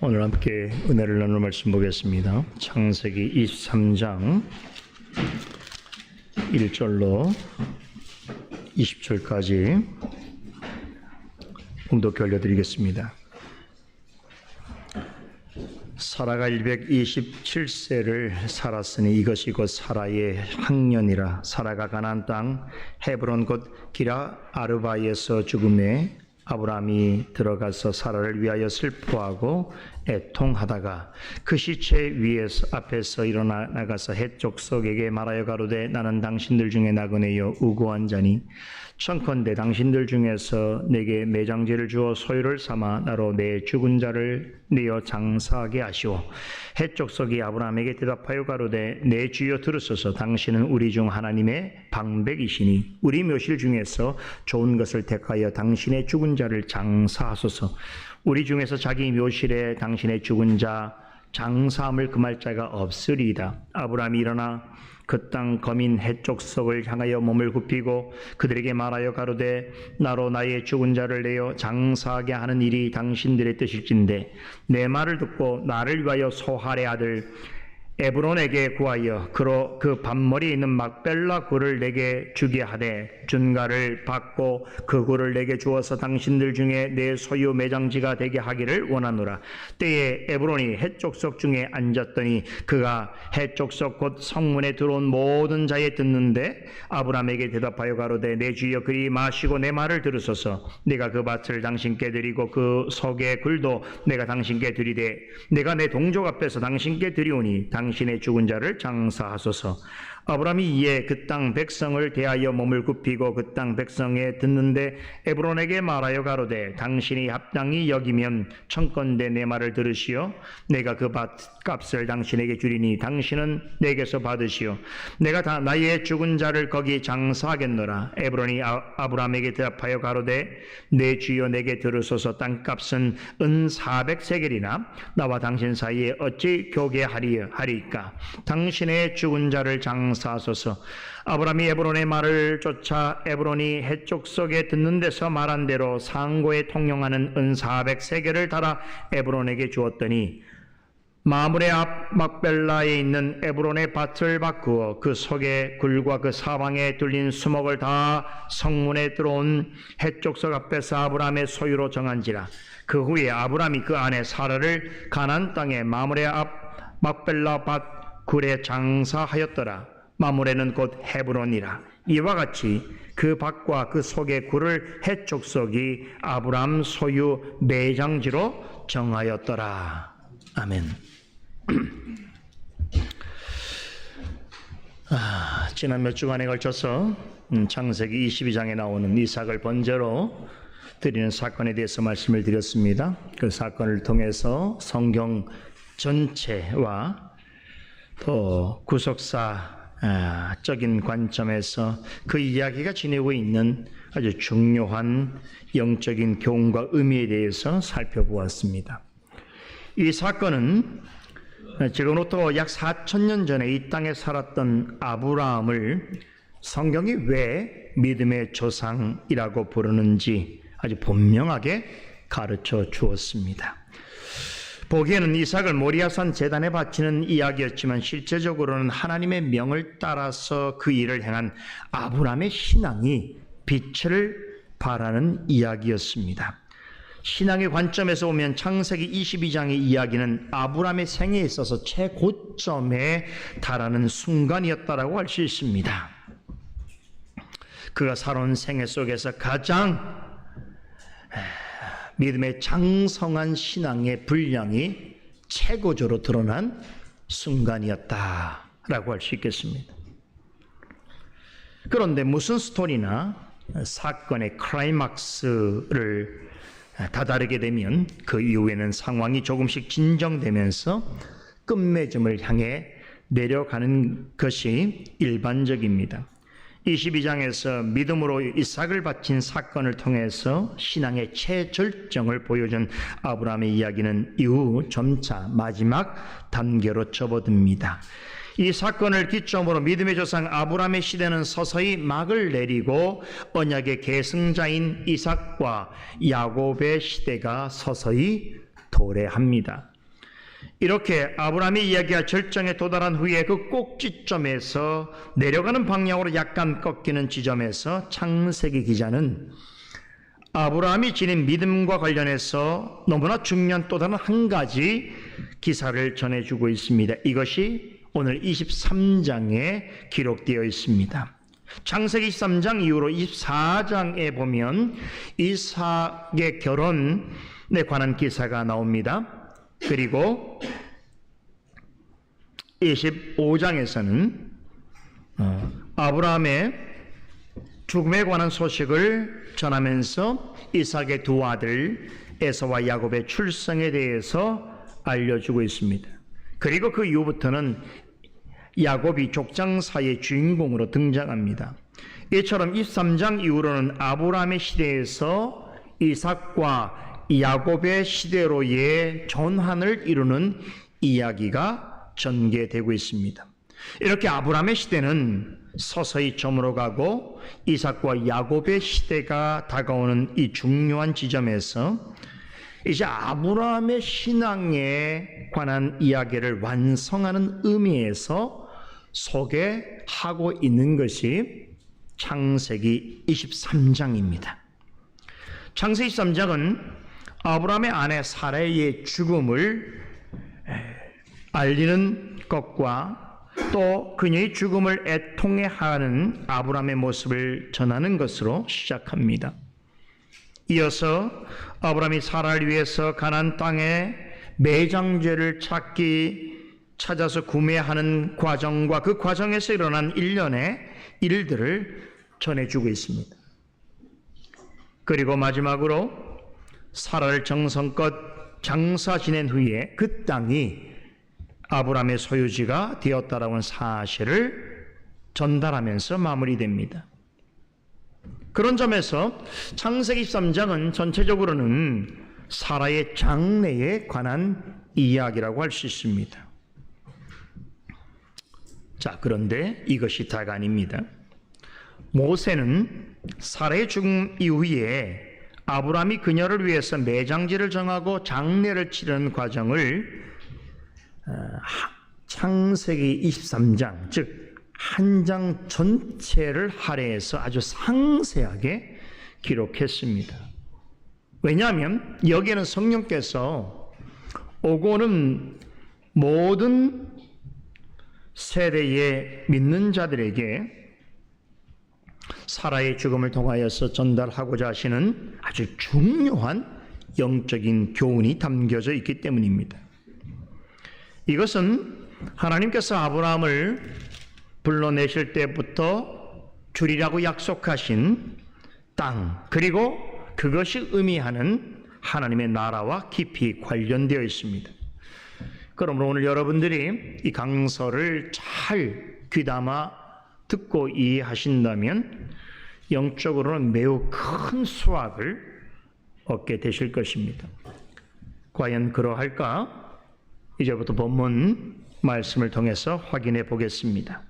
오늘 함께 은혜를 나눌 말씀 보겠습니다. 창세기 23장 1절로 20절까지 봉독 올려드리겠습니다. 사라가 127세를 살았으니 이것이 곧 사라의 학년이라. 사라가 가나안 땅 헤브론 곧 기라 아르바에서 죽음에 아브라함이 들어가서 사라를 위하여 슬퍼하고 애통하다가 그 시체 위에서 앞에서 일어나 나가서 헷 족속에게 말하여 가로되 나는 당신들 중에 나그네요 우고한 자니 청컨대 당신들 중에서 내게 매장제를 주어 소유를 삼아 나로 내 죽은 자를 내어 장사하게 하시오. 헷 족속이 아브라함에게 대답하여 가로되 내 주여 들으소서. 당신은 우리 중 하나님의 방백이시니 우리 묘실 중에서 좋은 것을 택하여 당신의 죽은 자를 장사하소서. 우리 중에서 자기 묘실에 당신의 죽은 자 장사함을 금할 자가 없으리이다. 아브라함이 일어나 그 땅 거민 헷 족속을 향하여 몸을 굽히고 그들에게 말하여 가로되 나로 나의 죽은 자를 내어 장사하게 하는 일이 당신들의 뜻일진데 내 말을 듣고 나를 위하여 소할의 아들 에브론에게 구하여 그로 그 밭머리에 있는 막벨라 굴을 내게 주게 하되 준가를 받고 그 굴을 내게 주어서 당신들 중에 내 소유 매장지가 되게 하기를 원하노라. 때에 에브론이 헷 족속 중에 앉았더니 그가 헷 족속 곧 성문에 들어온 모든 자에 듣는데 아브라함에게 대답하여 가로되 내 주여 그리 마시고 내 말을 들으소서. 내가 그 밭을 당신께 드리고 그 속의 굴도 내가 당신께 드리되 내가 내 동족 앞에서 당신께 드리오니 당신의 죽은 자를 장사하소서. 아브라함이 이에 그 땅 백성을 대하여 몸을 굽히고 그 땅 백성에 듣는데 에브론에게 말하여 가로되 당신이 합당히 여기면 청컨대 내 말을 들으시오. 내가 그 밭값을 당신에게 주리니 당신은 내게서 받으시오. 내가 다 나의 죽은 자를 거기 장사하겠노라. 에브론이 아브라함에게 대답하여 가로되 내 주여 내게 들으소서. 땅값은 은 400세겔이나 나와 당신 사이에 어찌 교개하리까. 당신의 죽은 자를 장사하소서. 아브라함이 에브론의 말을 쫓아 에브론이 헷 족속에 듣는 데서 말한 대로 상고에 통용하는 은 400세겔을 달아 에브론에게 주었더니 마므레 앞 막벨라에 있는 에브론의 밭을 바꾸어 그 속의 굴과 그 사방에 뚫린 수목을 다 성문에 들어온 헷 족속 앞에서 아브라함의 소유로 정한지라. 그 후에 아브라함이 그 안에 사라를 가나안 땅에 마므레 앞 막벨라 밭 굴에 장사하였더라. 마므레는 곧 헤브론이라. 이와 같이 그 밭과 그 속의 굴을 헷 족속이 아브라함 소유 매장지로 정하였더라. 아멘. 지난 몇 주간에 걸쳐서 창세기 22장에 나오는 이삭을 번제로 드리는 사건에 대해서 말씀을 드렸습니다. 그 사건을 통해서 성경 전체와 또 구속사적인 관점에서 그 이야기가 지니고 있는 아주 중요한 영적인 교훈과 의미에 대해서 살펴보았습니다. 이 사건은 지금부터 약 4,000년 전에 이 땅에 살았던 아브라함을 성경이 왜 믿음의 조상이라고 부르는지 아주 분명하게 가르쳐 주었습니다. 보기에는 이삭을 모리아산 제단에 바치는 이야기였지만 실제적으로는 하나님의 명을 따라서 그 일을 행한 아브라함의 신앙이 빛을 발하는 이야기였습니다. 신앙의 관점에서 보면 창세기 22장의 이야기는 아브라함의 생애에 있어서 최고점에 달하는 순간이었다라고 할 수 있습니다. 그가 살아온 생애 속에서 가장 믿음의 장성한 신앙의 분량이 최고조로 드러난 순간이었다라고 할 수 있겠습니다. 그런데 무슨 스토리나 사건의 클라이막스를 다다르게 되면 그 이후에는 상황이 조금씩 진정되면서 끝맺음을 향해 내려가는 것이 일반적입니다. 22장에서 믿음으로 이삭을 바친 사건을 통해서 신앙의 최절정을 보여준 아브라함의 이야기는 이후 점차 마지막 단계로 접어듭니다. 이 사건을 기점으로 믿음의 조상 아브라함의 시대는 서서히 막을 내리고 언약의 계승자인 이삭과 야곱의 시대가 서서히 도래합니다. 이렇게 아브라함의 이야기가 절정에 도달한 후에 그 꼭지점에서 내려가는 방향으로 약간 꺾이는 지점에서 창세기 기자는 아브라함이 지닌 믿음과 관련해서 너무나 중요한 또 다른 한 가지 기사를 전해주고 있습니다. 이것이 오늘 23장에 기록되어 있습니다. 창세기 23장 이후로 24장에 보면 이삭의 결혼에 관한 기사가 나옵니다. 그리고 25장에서는 아브라함의 죽음에 관한 소식을 전하면서 이삭의 두 아들 에서와 야곱의 출생에 대해서 알려주고 있습니다. 그리고 그 이후부터는 야곱이 족장사의 주인공으로 등장합니다. 이처럼 23장 이후로는 아브라함의 시대에서 이삭과 야곱의 시대로의 전환을 이루는 이야기가 전개되고 있습니다. 이렇게 아브라함의 시대는 서서히 저물어가고 이삭과 야곱의 시대가 다가오는 이 중요한 지점에서 이제 아브라함의 신앙에 관한 이야기를 완성하는 의미에서 소개하고 있는 것이 창세기 23장입니다. 창세기 23장은 아브라함의 아내 사라의 죽음을 알리는 것과 또 그녀의 죽음을 애통해하는 아브라함의 모습을 전하는 것으로 시작합니다. 이어서 아브라함이 사라를 위해서 가나안 땅에 매장제를 찾아서 구매하는 과정과 그 과정에서 일어난 일련의 일들을 전해주고 있습니다. 그리고 마지막으로 사라를 정성껏 장사 지낸 후에 그 땅이 아브라함의 소유지가 되었다라고 하는 사실을 전달하면서 마무리됩니다. 그런 점에서 창세기 13장은 전체적으로는 사라의 장래에 관한 이야기라고 할 수 있습니다. 자, 그런데 이것이 다가 아닙니다. 모세는 사라의 죽음 이후에 아브라함이 그녀를 위해서 매장지를 정하고 장례를 치르는 과정을 창세기 23장, 즉 한 장 전체를 할애해서 아주 상세하게 기록했습니다. 왜냐하면 여기에는 성령께서 오고는 모든 세대의 믿는 자들에게 사라의 죽음을 통하여서 전달하고자 하시는 아주 중요한 영적인 교훈이 담겨져 있기 때문입니다. 이것은 하나님께서 아브라함을 불러내실 때부터 주리라고 약속하신 땅, 그리고 그것이 의미하는 하나님의 나라와 깊이 관련되어 있습니다. 그러므로 오늘 여러분들이 이 강서를 잘 귀담아 듣고 이해하신다면 영적으로는 매우 큰 수확을 얻게 되실 것입니다. 과연 그러할까? 이제부터 본문 말씀을 통해서 확인해 보겠습니다.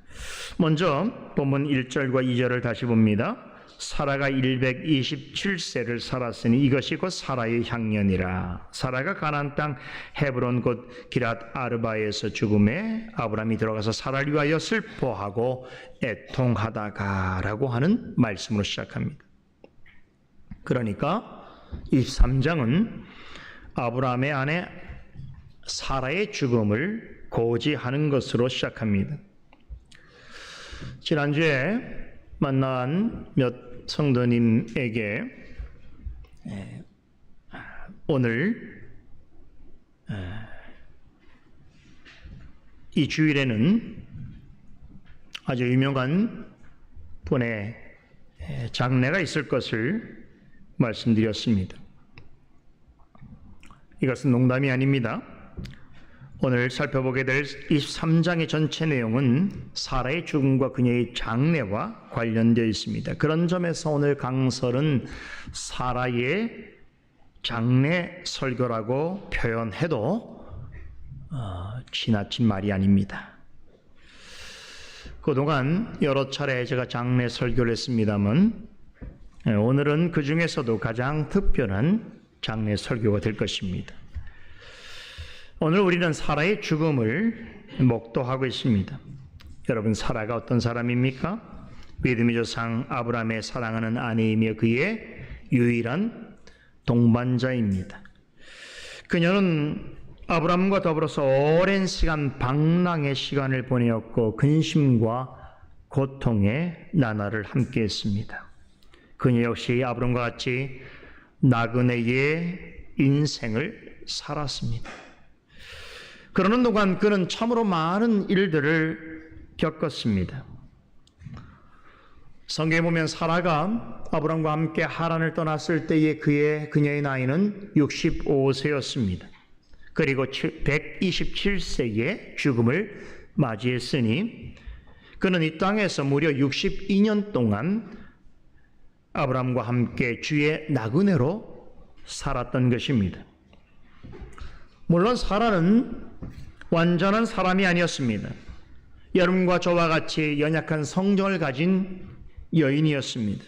먼저 본문 1절과 2절을 다시 봅니다. 사라가 127세를 살았으니 이것이 곧 사라의 향년이라. 사라가 가나안 땅 헤브론 곧 기랏 아르바에서 죽음에 아브라함이 들어가서 사라를 위하여 슬퍼하고 애통하다가라고 하는 말씀으로 시작합니다. 그러니까 23장은 아브라함의 아내 사라의 죽음을 고지하는 것으로 시작합니다. 지난주에 만난 몇 성도님에게 오늘 이 주일에는 아주 유명한 분의 장례가 있을 것을 말씀드렸습니다. 이것은 농담이 아닙니다. 오늘 살펴보게 될 23장의 전체 내용은 사라의 죽음과 그녀의 장례와 관련되어 있습니다. 그런 점에서 오늘 강설은 사라의 장례 설교라고 표현해도 지나친 말이 아닙니다. 그동안 여러 차례 제가 장례 설교를 했습니다만 오늘은 그 중에서도 가장 특별한 장례 설교가 될 것입니다. 오늘 우리는 사라의 죽음을 목도하고 있습니다. 여러분, 사라가 어떤 사람입니까? 믿음의 조상 아브라함의 사랑하는 아내이며 그의 유일한 동반자입니다. 그녀는 아브라함과 더불어서 오랜 시간 방랑의 시간을 보내었고 근심과 고통의 나날을 함께했습니다. 그녀 역시 아브라함과 같이 나그네의 인생을 살았습니다. 그러는 동안 그는 참으로 많은 일들을 겪었습니다. 성경에 보면 사라가 아브라함과 함께 하란을 떠났을 때의 그녀의 나이는 65세였습니다. 그리고 127세의 죽음을 맞이했으니 그는 이 땅에서 무려 62년 동안 아브라함과 함께 주의 나그네로 살았던 것입니다. 물론 사라는 완전한 사람이 아니었습니다. 여러분과 저와 같이 연약한 성정을 가진 여인이었습니다.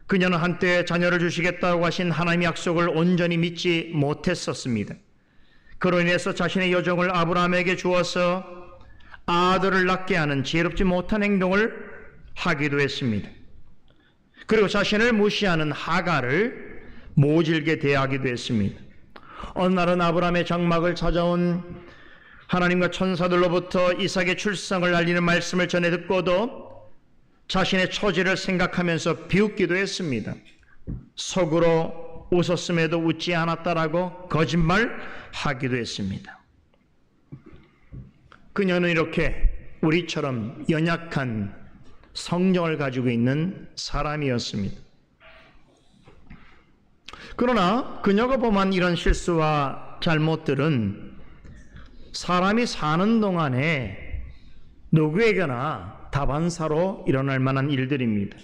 그녀는 한때 자녀를 주시겠다고 하신 하나님의 약속을 온전히 믿지 못했었습니다. 그로 인해서 자신의 여종을 아브라함에게 주어서 아들을 낳게 하는 지혜롭지 못한 행동을 하기도 했습니다. 그리고 자신을 무시하는 하갈을 모질게 대하기도 했습니다. 어느 날은 아브라함의 장막을 찾아온 하나님과 천사들로부터 이삭의 출생을 알리는 말씀을 전해 듣고도 자신의 처지를 생각하면서 비웃기도 했습니다. 속으로 웃었음에도 웃지 않았다라고 거짓말하기도 했습니다. 그녀는 이렇게 우리처럼 연약한 성정을 가지고 있는 사람이었습니다. 그러나 그녀가 범한 이런 실수와 잘못들은 사람이 사는 동안에 누구에게나 다반사로 일어날 만한 일들입니다.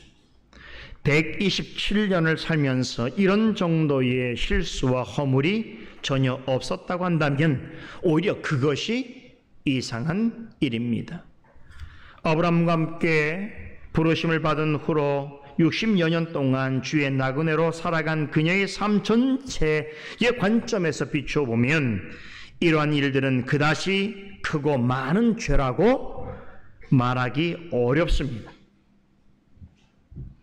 127년을 살면서 이런 정도의 실수와 허물이 전혀 없었다고 한다면 오히려 그것이 이상한 일입니다. 아브라함과 함께 부르심을 받은 후로 60여 년 동안 주의 나그네로 살아간 그녀의 삶 전체의 관점에서 비춰보면 이러한 일들은 그다지 크고 많은 죄라고 말하기 어렵습니다.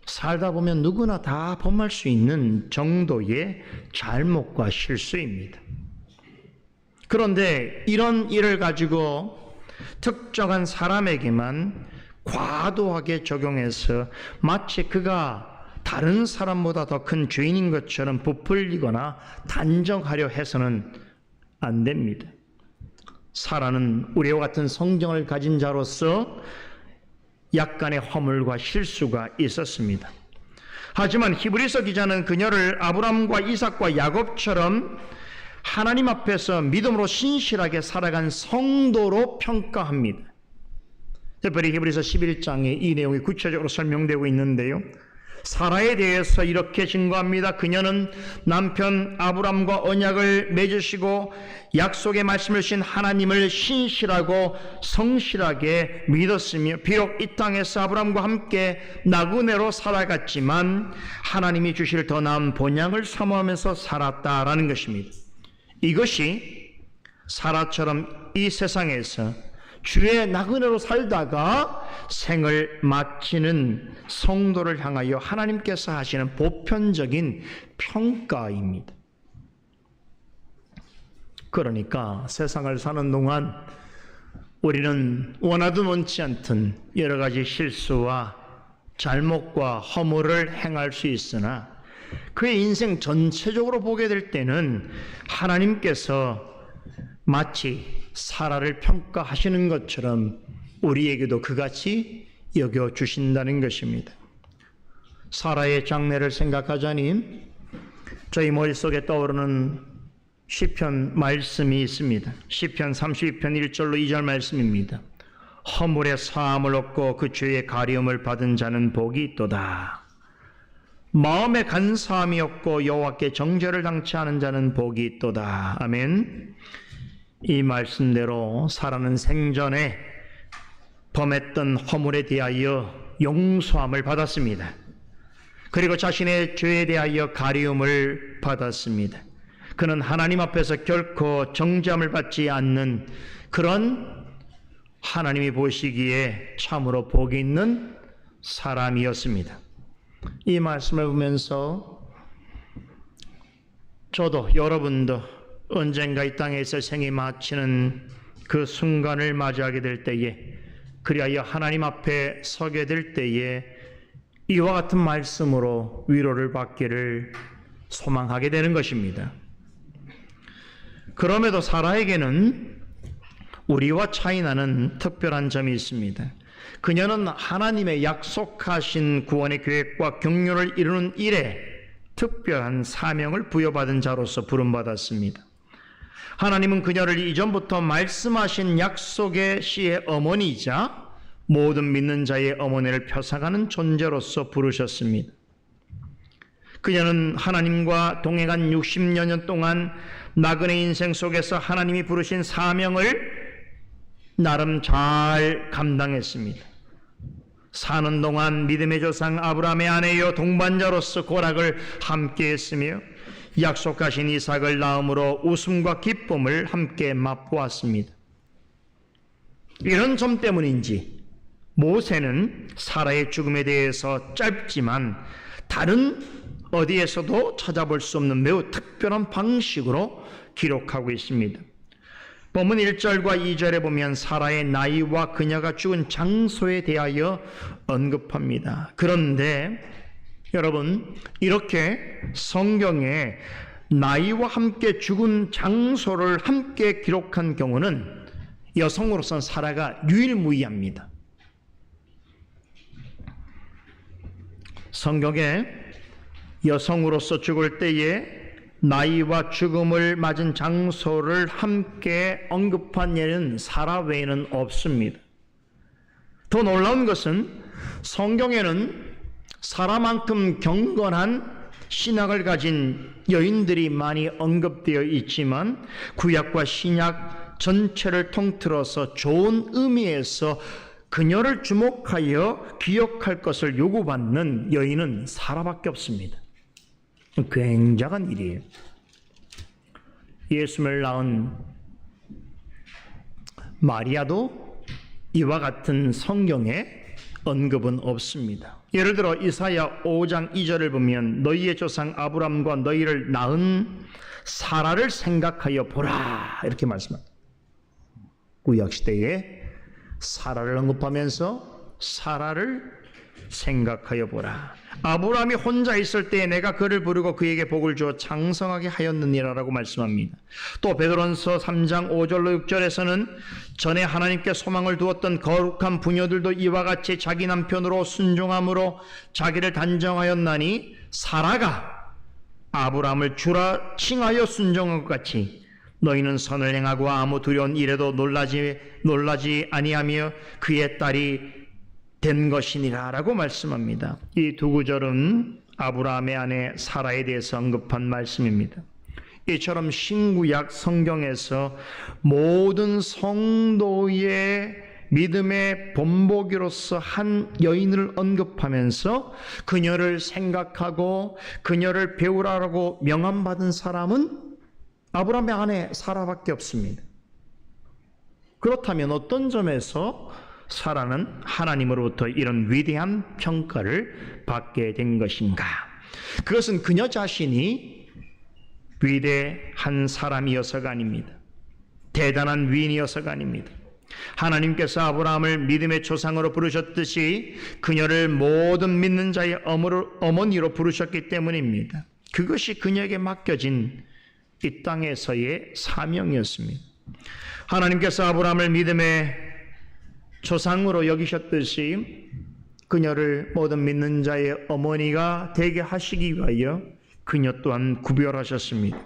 살다 보면 누구나 다 범할 수 있는 정도의 잘못과 실수입니다. 그런데 이런 일을 가지고 특정한 사람에게만 과도하게 적용해서 마치 그가 다른 사람보다 더 큰 죄인인 것처럼 부풀리거나 단정하려 해서는 안 됩니다. 사라는 우리와 같은 성정을 가진 자로서 약간의 허물과 실수가 있었습니다. 하지만 히브리서 기자는 그녀를 아브라함과 이삭과 야곱처럼 하나님 앞에서 믿음으로 신실하게 살아간 성도로 평가합니다. 특별히 히브리서 11장에 이 내용이 구체적으로 설명되고 있는데요. 사라에 대해서 이렇게 증거합니다. 그녀는 남편 아브람과 언약을 맺으시고 약속의 말씀을 주신 하나님을 신실하고 성실하게 믿었으며 비록 이 땅에서 아브람과 함께 나그네로 살아갔지만 하나님이 주실 더 나은 본향을 사모하면서 살았다라는 것입니다. 이것이 사라처럼 이 세상에서 주의 나그네로 살다가 생을 마치는 성도를 향하여 하나님께서 하시는 보편적인 평가입니다. 그러니까 세상을 사는 동안 우리는 원하든 원치 않든 여러 가지 실수와 잘못과 허물을 행할 수 있으나 그의 인생 전체적으로 보게 될 때는 하나님께서 마치 사라를 평가하시는 것처럼 우리에게도 그같이 여겨주신다는 것입니다. 사라의 장래를 생각하자니 저희 머릿속에 떠오르는 시편 말씀이 있습니다. 시편 32편 1절로 2절 말씀입니다. 허물의 사함을 얻고 그 죄의 가리움을 받은 자는 복이 있도다. 마음에 간사함이 없고 여호와께 정죄를 당치 않은 자는 복이 있도다. 아멘. 이 말씀대로 사라는 생전에 범했던 허물에 대하여 용서함을 받았습니다. 그리고 자신의 죄에 대하여 가리움을 받았습니다. 그는 하나님 앞에서 결코 정죄함을 받지 않는 그런 하나님이 보시기에 참으로 복이 있는 사람이었습니다. 이 말씀을 보면서 저도 여러분도 언젠가 이 땅에서 생이 마치는 그 순간을 맞이하게 될 때에, 그리하여 하나님 앞에 서게 될 때에 이와 같은 말씀으로 위로를 받기를 소망하게 되는 것입니다. 그럼에도 사라에게는 우리와 차이 나는 특별한 점이 있습니다. 그녀는 하나님의 약속하신 구원의 계획과 경륜을 이루는 일에 특별한 사명을 부여받은 자로서 부름받았습니다. 하나님은 그녀를 이전부터 말씀하신 약속의 씨의 어머니이자 모든 믿는 자의 어머니를 표상하는 존재로서 부르셨습니다. 그녀는 하나님과 동행한 60여 년 동안 나그네 인생 속에서 하나님이 부르신 사명을 나름 잘 감당했습니다. 사는 동안 믿음의 조상 아브라함의 아내여 동반자로서 고락을 함께 했으며 약속하신 이삭을 낳음으로 웃음과 기쁨을 함께 맛보았습니다. 이런 점 때문인지 모세는 사라의 죽음에 대해서 짧지만 다른 어디에서도 찾아볼 수 없는 매우 특별한 방식으로 기록하고 있습니다. 본문 1절과 2절에 보면 사라의 나이와 그녀가 죽은 장소에 대하여 언급합니다. 그런데 여러분, 이렇게 성경에 나이와 함께 죽은 장소를 함께 기록한 경우는 여성으로서는 사라가 유일무이합니다. 성경에 여성으로서 죽을 때에 나이와 죽음을 맞은 장소를 함께 언급한 예는 사라 외에는 없습니다. 더 놀라운 것은 성경에는 사라만큼 경건한 신학을 가진 여인들이 많이 언급되어 있지만 구약과 신약 전체를 통틀어서 좋은 의미에서 그녀를 주목하여 기억할 것을 요구받는 여인은 사라밖에 없습니다. 굉장한 일이에요. 예수를 낳은 마리아도 이와 같은 성경에 언급은 없습니다. 예를 들어 이사야 5장 2절을 보면 너희의 조상 아브람과 너희를 낳은 사라를 생각하여 보라 이렇게 말씀합니다. 구약시대에 사라를 언급하면서 사라를 생각하여 보라. 아브라함이 혼자 있을 때에 내가 그를 부르고 그에게 복을 주어 장성하게 하였느니라 라고 말씀합니다. 또 베드로전서 3장 5절로 6절에서는 전에 하나님께 소망을 두었던 거룩한 부녀들도 이와 같이 자기 남편으로 순종함으로 자기를 단정하였나니 사라가 아브라함을 주라 칭하여 순종한 것 같이 너희는 선을 행하고 아무 두려운 일에도 놀라지 아니하며 그의 딸이 된 것이니라 라고 말씀합니다. 이 두 구절은 아브라함의 아내 사라에 대해서 언급한 말씀입니다. 이처럼 신구약 성경에서 모든 성도의 믿음의 본보기로서 한 여인을 언급하면서 그녀를 생각하고 그녀를 배우라고 명함받은 사람은 아브라함의 아내 사라밖에 없습니다. 그렇다면 어떤 점에서 사라는 하나님으로부터 이런 위대한 평가를 받게 된 것인가? 그것은 그녀 자신이 위대한 사람이어서가 아닙니다. 대단한 위인이어서가 아닙니다. 하나님께서 아브라함을 믿음의 조상으로 부르셨듯이 그녀를 모든 믿는 자의 어머니로 부르셨기 때문입니다. 그것이 그녀에게 맡겨진 이 땅에서의 사명이었습니다. 하나님께서 아브라함을 믿음의 조상으로 여기셨듯이 그녀를 모든 믿는 자의 어머니가 되게 하시기 위하여 그녀 또한 구별하셨습니다.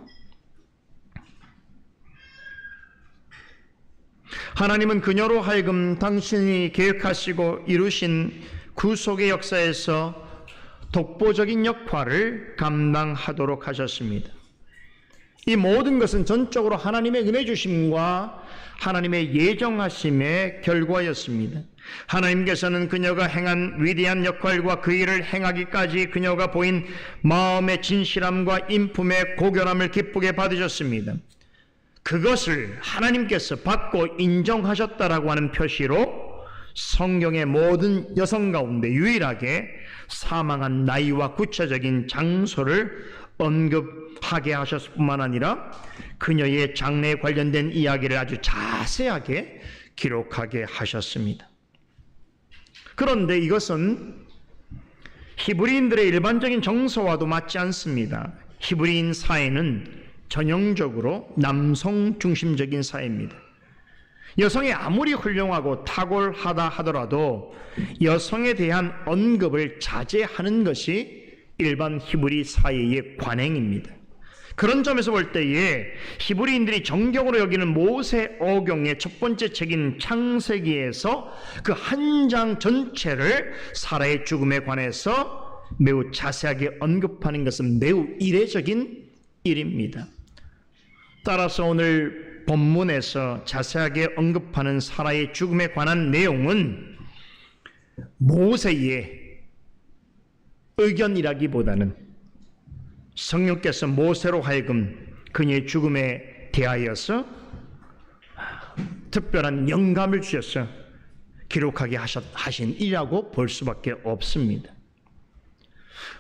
하나님은 그녀로 하여금 당신이 계획하시고 이루신 구속의 역사에서 독보적인 역할을 감당하도록 하셨습니다. 이 모든 것은 전적으로 하나님의 은혜 주심과 하나님의 예정하심의 결과였습니다. 하나님께서는 그녀가 행한 위대한 역할과 그 일을 행하기까지 그녀가 보인 마음의 진실함과 인품의 고결함을 기쁘게 받으셨습니다. 그것을 하나님께서 받고 인정하셨다라고 하는 표시로 성경의 모든 여성 가운데 유일하게 사망한 나이와 구체적인 장소를 언급하게 하셨을 뿐만 아니라 그녀의 장래에 관련된 이야기를 아주 자세하게 기록하게 하셨습니다. 그런데 이것은 히브리인들의 일반적인 정서와도 맞지 않습니다. 히브리인 사회는 전형적으로 남성 중심적인 사회입니다. 여성이 아무리 훌륭하고 탁월하다 하더라도 여성에 대한 언급을 자제하는 것이 일반 히브리 사회의 관행입니다. 그런 점에서 볼 때에 히브리인들이 정경으로 여기는 모세오경의 첫 번째 책인 창세기에서 그 한 장 전체를 사라의 죽음에 관해서 매우 자세하게 언급하는 것은 매우 이례적인 일입니다. 따라서 오늘 본문에서 자세하게 언급하는 사라의 죽음에 관한 내용은 모세의 의견이라기보다는 성령께서 모세로 하여금 그녀의 죽음에 대하여서 특별한 영감을 주셔서 기록하게 하신 일이라고 볼 수밖에 없습니다.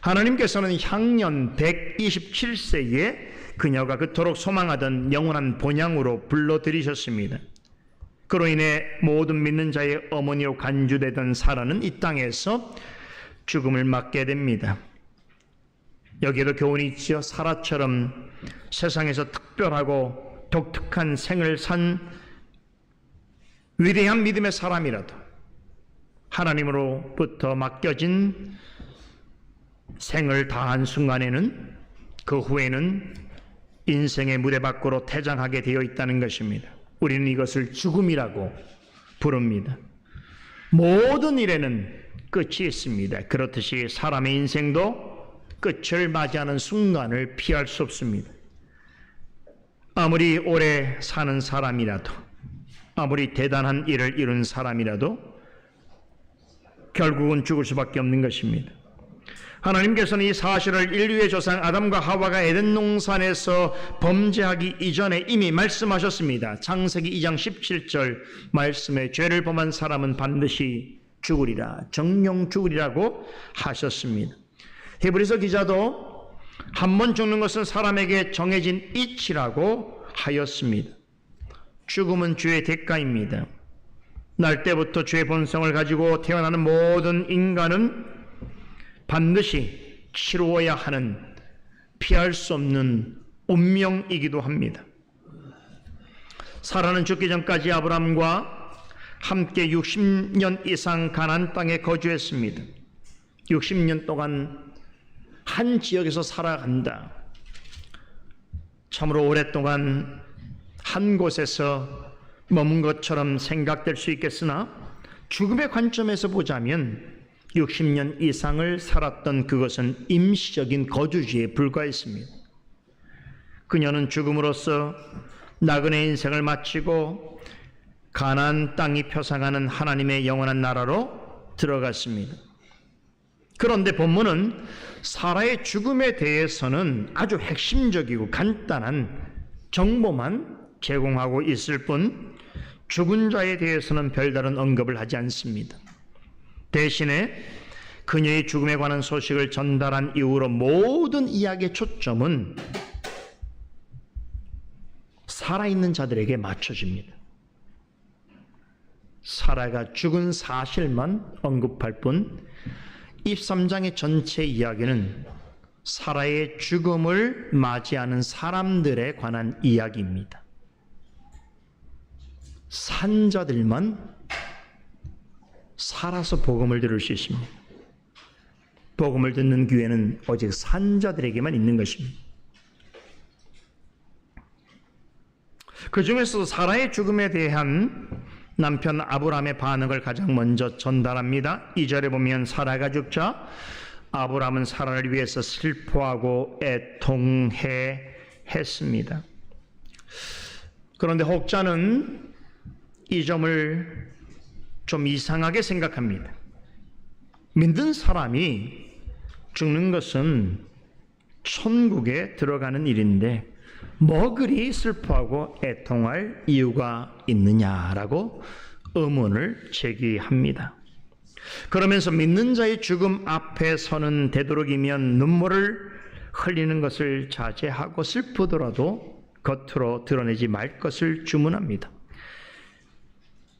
하나님께서는 향년 127세에 그녀가 그토록 소망하던 영원한 본향으로 불러들이셨습니다. 그로 인해 모든 믿는 자의 어머니로 간주되던 사라는 이 땅에서 죽음을 맞게 됩니다. 여기에도 교훈이 있죠. 사라처럼 세상에서 특별하고 독특한 생을 산 위대한 믿음의 사람이라도 하나님으로부터 맡겨진 생을 다한 순간에는 그 후에는 인생의 무대 밖으로 퇴장하게 되어 있다는 것입니다. 우리는 이것을 죽음이라고 부릅니다. 모든 일에는 끝이 있습니다. 그렇듯이 사람의 인생도 끝을 맞이하는 순간을 피할 수 없습니다. 아무리 오래 사는 사람이라도, 아무리 대단한 일을 이룬 사람이라도 결국은 죽을 수밖에 없는 것입니다. 하나님께서는 이 사실을 인류의 조상 아담과 하와가 에덴 동산에서 범죄하기 이전에 이미 말씀하셨습니다. 창세기 2장 17절 말씀에 죄를 범한 사람은 반드시 죽으리라, 정령 죽으리라고 하셨습니다. 히브리서 기자도 한 번 죽는 것은 사람에게 정해진 이치라고 하였습니다. 죽음은 죄의 대가입니다. 날 때부터 죄의 본성을 가지고 태어나는 모든 인간은 반드시 치루어야 하는 피할 수 없는 운명이기도 합니다. 사라는 죽기 전까지 아브라함과 함께 60년 이상 가나안 땅에 거주했습니다. 60년 동안 한 지역에서 살아간다. 참으로 오랫동안 한 곳에서 머문 것처럼 생각될 수 있겠으나 죽음의 관점에서 보자면 60년 이상을 살았던 그것은 임시적인 거주지에 불과했습니다. 그녀는 죽음으로써 나그네 인생을 마치고 가나안 땅이 표상하는 하나님의 영원한 나라로 들어갔습니다. 그런데 본문은 사라의 죽음에 대해서는 아주 핵심적이고 간단한 정보만 제공하고 있을 뿐 죽은 자에 대해서는 별다른 언급을 하지 않습니다. 대신에 그녀의 죽음에 관한 소식을 전달한 이후로 모든 이야기의 초점은 살아있는 자들에게 맞춰집니다. 사라가 죽은 사실만 언급할 뿐 23장의 전체 이야기는 사라의 죽음을 맞이하는 사람들에 관한 이야기입니다. 산자들만 살아서 복음을 들을 수 있습니다. 복음을 듣는 기회는 오직 산자들에게만 있는 것입니다. 그 중에서도 사라의 죽음에 대한 남편 아브라함의 반응을 가장 먼저 전달합니다. 2절에 보면 사라가 죽자 아브라함은 사라를 위해서 슬퍼하고 애통해 했습니다. 그런데 혹자는 이 점을 좀 이상하게 생각합니다. 믿는 사람이 죽는 것은 천국에 들어가는 일인데 뭐 그리 슬퍼하고 애통할 이유가 있느냐라고 의문을 제기합니다. 그러면서 믿는 자의 죽음 앞에 서는 되도록이면 눈물을 흘리는 것을 자제하고 슬프더라도 겉으로 드러내지 말 것을 주문합니다.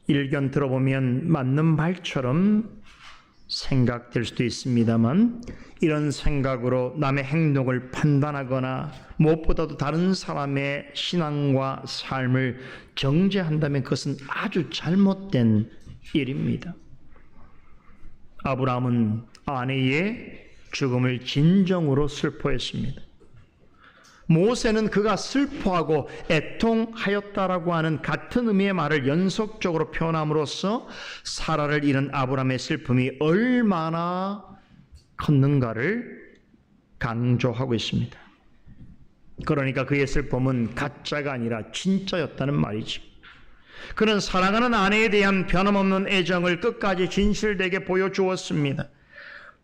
일견 들어보면 맞는 말처럼 생각될 수도 있습니다만 이런 생각으로 남의 행동을 판단하거나 무엇보다도 다른 사람의 신앙과 삶을 정죄한다면 그것은 아주 잘못된 일입니다. 아브라함은 아내의 죽음을 진정으로 슬퍼했습니다. 모세는 그가 슬퍼하고 애통하였다라고 하는 같은 의미의 말을 연속적으로 표현함으로써 사라를 잃은 아브라함의 슬픔이 얼마나 컸는가를 강조하고 있습니다. 그러니까 그의 슬픔은 가짜가 아니라 진짜였다는 말이지. 그는 사랑하는 아내에 대한 변함없는 애정을 끝까지 진실되게 보여주었습니다.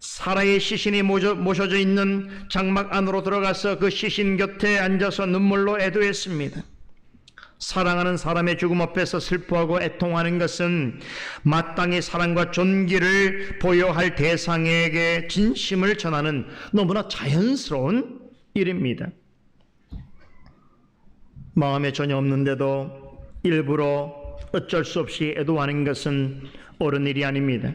사라의 시신이 모셔져 있는 장막 안으로 들어가서 그 시신 곁에 앉아서 눈물로 애도했습니다. 사랑하는 사람의 죽음 앞에서 슬퍼하고 애통하는 것은 마땅히 사랑과 존귀를 보여할 대상에게 진심을 전하는 너무나 자연스러운 일입니다. 마음에 전혀 없는데도 일부러 어쩔 수 없이 애도하는 것은 옳은 일이 아닙니다.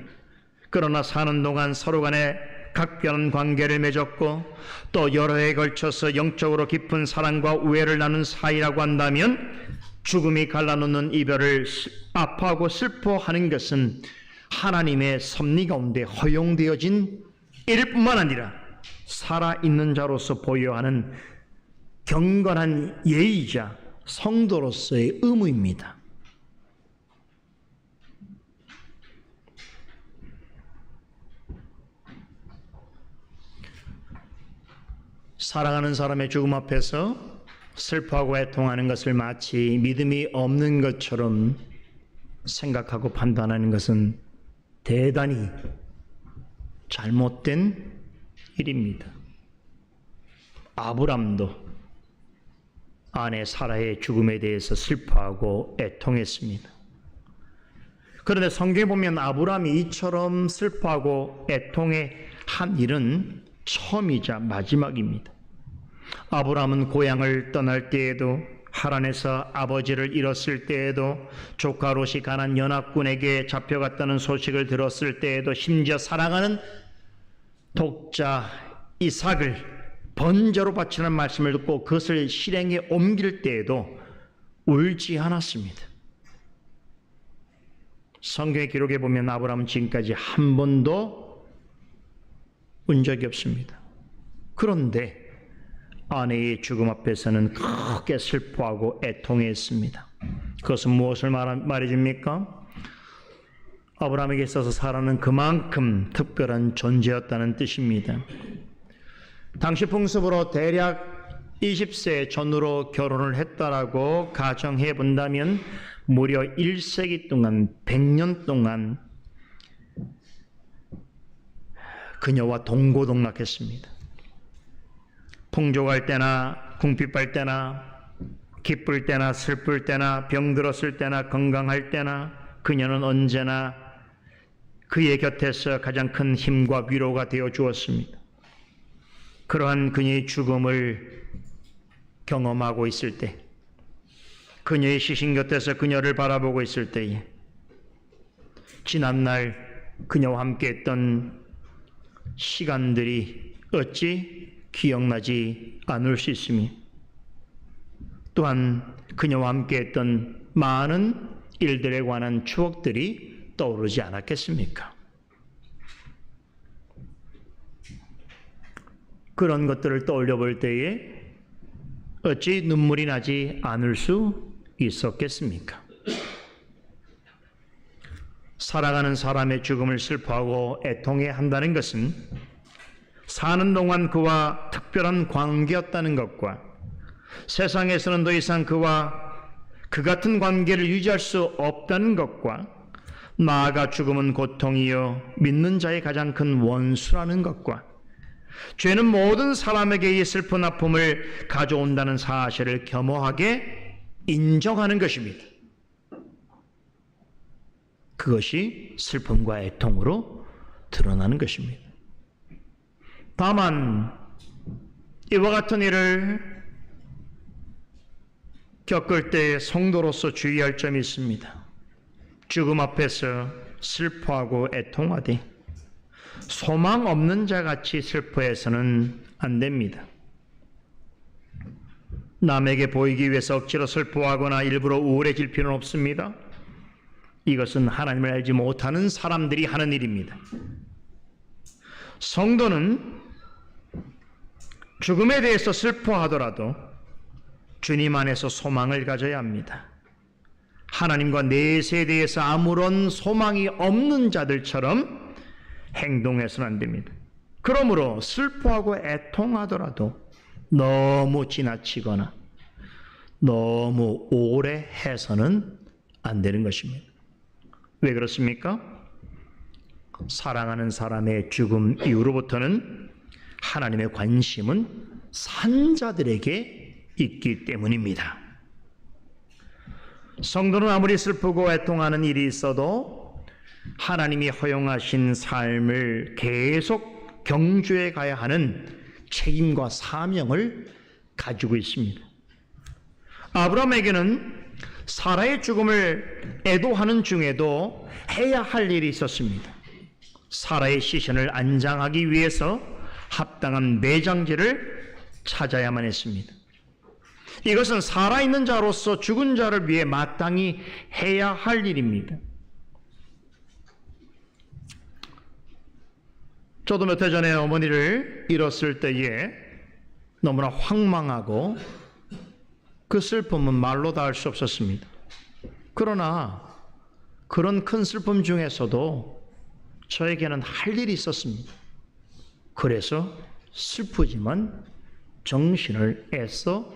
그러나 사는 동안 서로 간에 각별한 관계를 맺었고 또 여러 해에 걸쳐서 영적으로 깊은 사랑과 우애를 나눈 사이라고 한다면 죽음이 갈라놓는 이별을 아파하고 슬퍼하는 것은 하나님의 섭리 가운데 허용되어진 일일 뿐만 아니라 살아있는 자로서 보여야 하는 경건한 예의이자 성도로서의 의무입니다. 사랑하는 사람의 죽음 앞에서 슬퍼하고 애통하는 것을 마치 믿음이 없는 것처럼 생각하고 판단하는 것은 대단히 잘못된 일입니다. 아브람도 아내 사라의 죽음에 대해서 슬퍼하고 애통했습니다. 그런데 성경에 보면 아브람이 이처럼 슬퍼하고 애통해 한 일은 처음이자 마지막입니다. 아브람은 고향을 떠날 때에도 하란에서 아버지를 잃었을 때에도 조카 롯이 가나안 연합군에게 잡혀갔다는 소식을 들었을 때에도 심지어 사랑하는 독자 이삭을 번제로 바치는 말씀을 듣고 그것을 실행에 옮길 때에도 울지 않았습니다. 성경의 기록에 보면 아브람은 지금까지 한 번도 운 적이 없습니다. 그런데 아내의 죽음 앞에서는 크게 슬퍼하고 애통했습니다. 그것은 무엇을 말해줍니까? 아브라함에게 있어서 사라는 그만큼 특별한 존재였다는 뜻입니다. 당시 풍습으로 대략 20세 전후로 결혼을 했다라고 가정해 본다면 무려 1세기 동안 100년 동안 그녀와 동고동락했습니다. 풍족할 때나 궁핍할 때나 기쁠 때나 슬플 때나 병들었을 때나 건강할 때나 그녀는 언제나 그의 곁에서 가장 큰 힘과 위로가 되어 주었습니다. 그러한 그녀의 죽음을 경험하고 있을 때, 그녀의 시신 곁에서 그녀를 바라보고 있을 때에 지난날 그녀와 함께했던 시간들이 어찌 기억나지 않을 수 있으며 또한 그녀와 함께했던 많은 일들에 관한 추억들이 떠오르지 않았겠습니까? 그런 것들을 떠올려 볼 때에 어찌 눈물이 나지 않을 수 있었겠습니까? 살아가는 사람의 죽음을 슬퍼하고 애통해 한다는 것은 사는 동안 그와 특별한 관계였다는 것과 세상에서는 더 이상 그와 그 같은 관계를 유지할 수 없다는 것과 나아가 죽음은 고통이요 믿는 자의 가장 큰 원수라는 것과 죄는 모든 사람에게 이 슬픈 아픔을 가져온다는 사실을 겸허하게 인정하는 것입니다. 그것이 슬픔과 애통으로 드러나는 것입니다. 다만 이와 같은 일을 겪을 때 성도로서 주의할 점이 있습니다. 죽음 앞에서 슬퍼하고 애통하되 소망 없는 자같이 슬퍼해서는 안 됩니다. 남에게 보이기 위해서 억지로 슬퍼하거나 일부러 우울해질 필요는 없습니다. 이것은 하나님을 알지 못하는 사람들이 하는 일입니다. 성도는 죽음에 대해서 슬퍼하더라도 주님 안에서 소망을 가져야 합니다. 하나님과 내세에 대해서 아무런 소망이 없는 자들처럼 행동해서는 안 됩니다. 그러므로 슬퍼하고 애통하더라도 너무 지나치거나 너무 오래 해서는 안 되는 것입니다. 왜 그렇습니까? 사랑하는 사람의 죽음 이후로부터는 하나님의 관심은 산자들에게 있기 때문입니다. 성도는 아무리 슬프고 애통하는 일이 있어도 하나님이 허용하신 삶을 계속 경주해 가야 하는 책임과 사명을 가지고 있습니다. 아브라함에게는 사라의 죽음을 애도하는 중에도 해야 할 일이 있었습니다. 사라의 시신을 안장하기 위해서 합당한 매장지를 찾아야만 했습니다. 이것은 살아있는 자로서 죽은 자를 위해 마땅히 해야 할 일입니다. 저도 몇 해 전에 어머니를 잃었을 때에 너무나 황망하고 그 슬픔은 말로 다 할 수 없었습니다. 그러나 그런 큰 슬픔 중에서도 저에게는 할 일이 있었습니다. 그래서 슬프지만 정신을 애써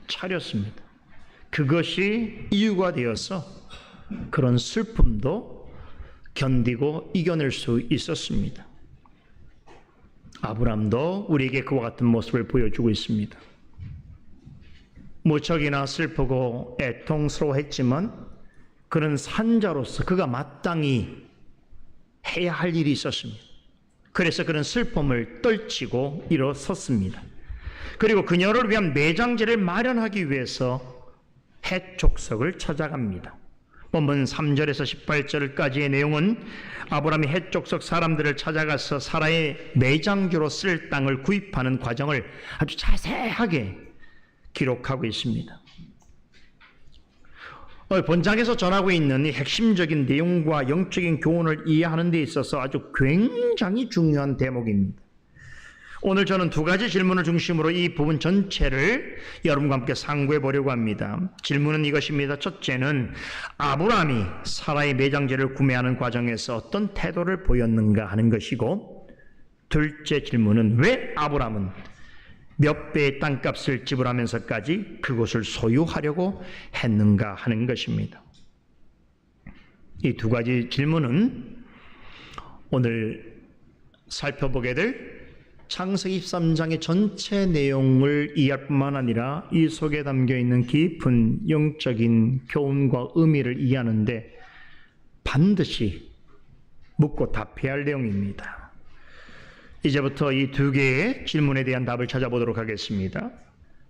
차렸습니다. 그것이 이유가 되어서 그런 슬픔도 견디고 이겨낼 수 있었습니다. 아브람도 우리에게 그와 같은 모습을 보여주고 있습니다. 무척이나 슬프고 애통스러워했지만 그는 산자로서 그가 마땅히 해야 할 일이 있었습니다. 그래서 그는 슬픔을 떨치고 일어섰습니다. 그리고 그녀를 위한 매장지를 마련하기 위해서 헷 족속을 찾아갑니다. 본문 3절에서 18절까지의 내용은 아브라함이 헷 족속 사람들을 찾아가서 사라의 매장지로 쓸 땅을 구입하는 과정을 아주 자세하게 기록하고 있습니다. 본장에서 전하고 있는 이 핵심적인 내용과 영적인 교훈을 이해하는 데 있어서 아주 굉장히 중요한 대목입니다. 오늘 저는 두 가지 질문을 중심으로 이 부분 전체를 여러분과 함께 상고해 보려고 합니다. 질문은 이것입니다. 첫째는 아브라함이 사라의 매장지를 구매하는 과정에서 어떤 태도를 보였는가 하는 것이고, 둘째 질문은 왜 아브라함은 몇 배의 땅값을 지불하면서까지 그곳을 소유하려고 했는가 하는 것입니다. 이 두 가지 질문은 오늘 살펴보게 될 창세기 13장의 전체 내용을 이해할 뿐만 아니라 이 속에 담겨있는 깊은 영적인 교훈과 의미를 이해하는데 반드시 묻고 답해야 할 내용입니다. 이제부터 이 두 개의 질문에 대한 답을 찾아보도록 하겠습니다.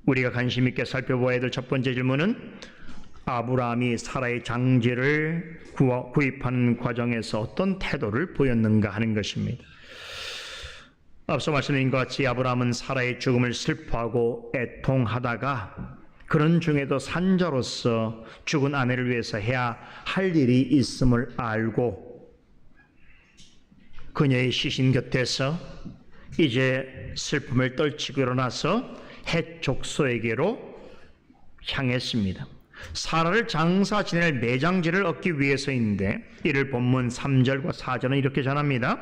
우리가 관심 있게 살펴봐야 될 첫 번째 질문은 아브라함이 사라의 장지를 구입하는 과정에서 어떤 태도를 보였는가 하는 것입니다. 앞서 말씀드린 것 같이 아브라함은 사라의 죽음을 슬퍼하고 애통하다가 그런 중에도 산자로서 죽은 아내를 위해서 해야 할 일이 있음을 알고 그녀의 시신 곁에서 이제 슬픔을 떨치고 일어나서 헷 족속에게로 향했습니다. 사라를 장사 지낼 매장지를 얻기 위해서인데 이를 본문 3절과 4절은 이렇게 전합니다.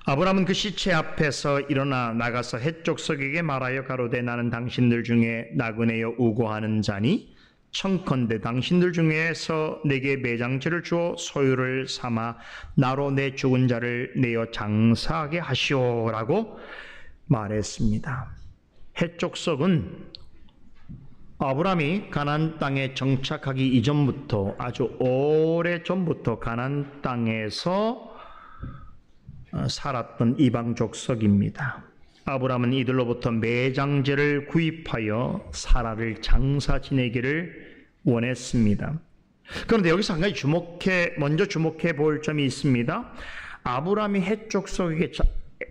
아브라함은 그 시체 앞에서 일어나 나가서 헷 족속에게 말하여 가로되 나는 당신들 중에 나그네여 우고하는 자니 청컨대 당신들 중에서 내게 매장지를 주어 소유를 삼아 나로 내 죽은 자를 내어 장사하게 하시오라고 말했습니다. 헷족속은 아브라함이 가나안 땅에 정착하기 이전부터 아주 오래 전부터 가나안 땅에서 살았던 이방 족속입니다. 아브라함은 이들로부터 매장제를 구입하여 사라를 장사 지내기를 원했습니다. 그런데 여기서 한 가지 먼저 주목해 볼 점이 있습니다. 아브라함이 헷족속에게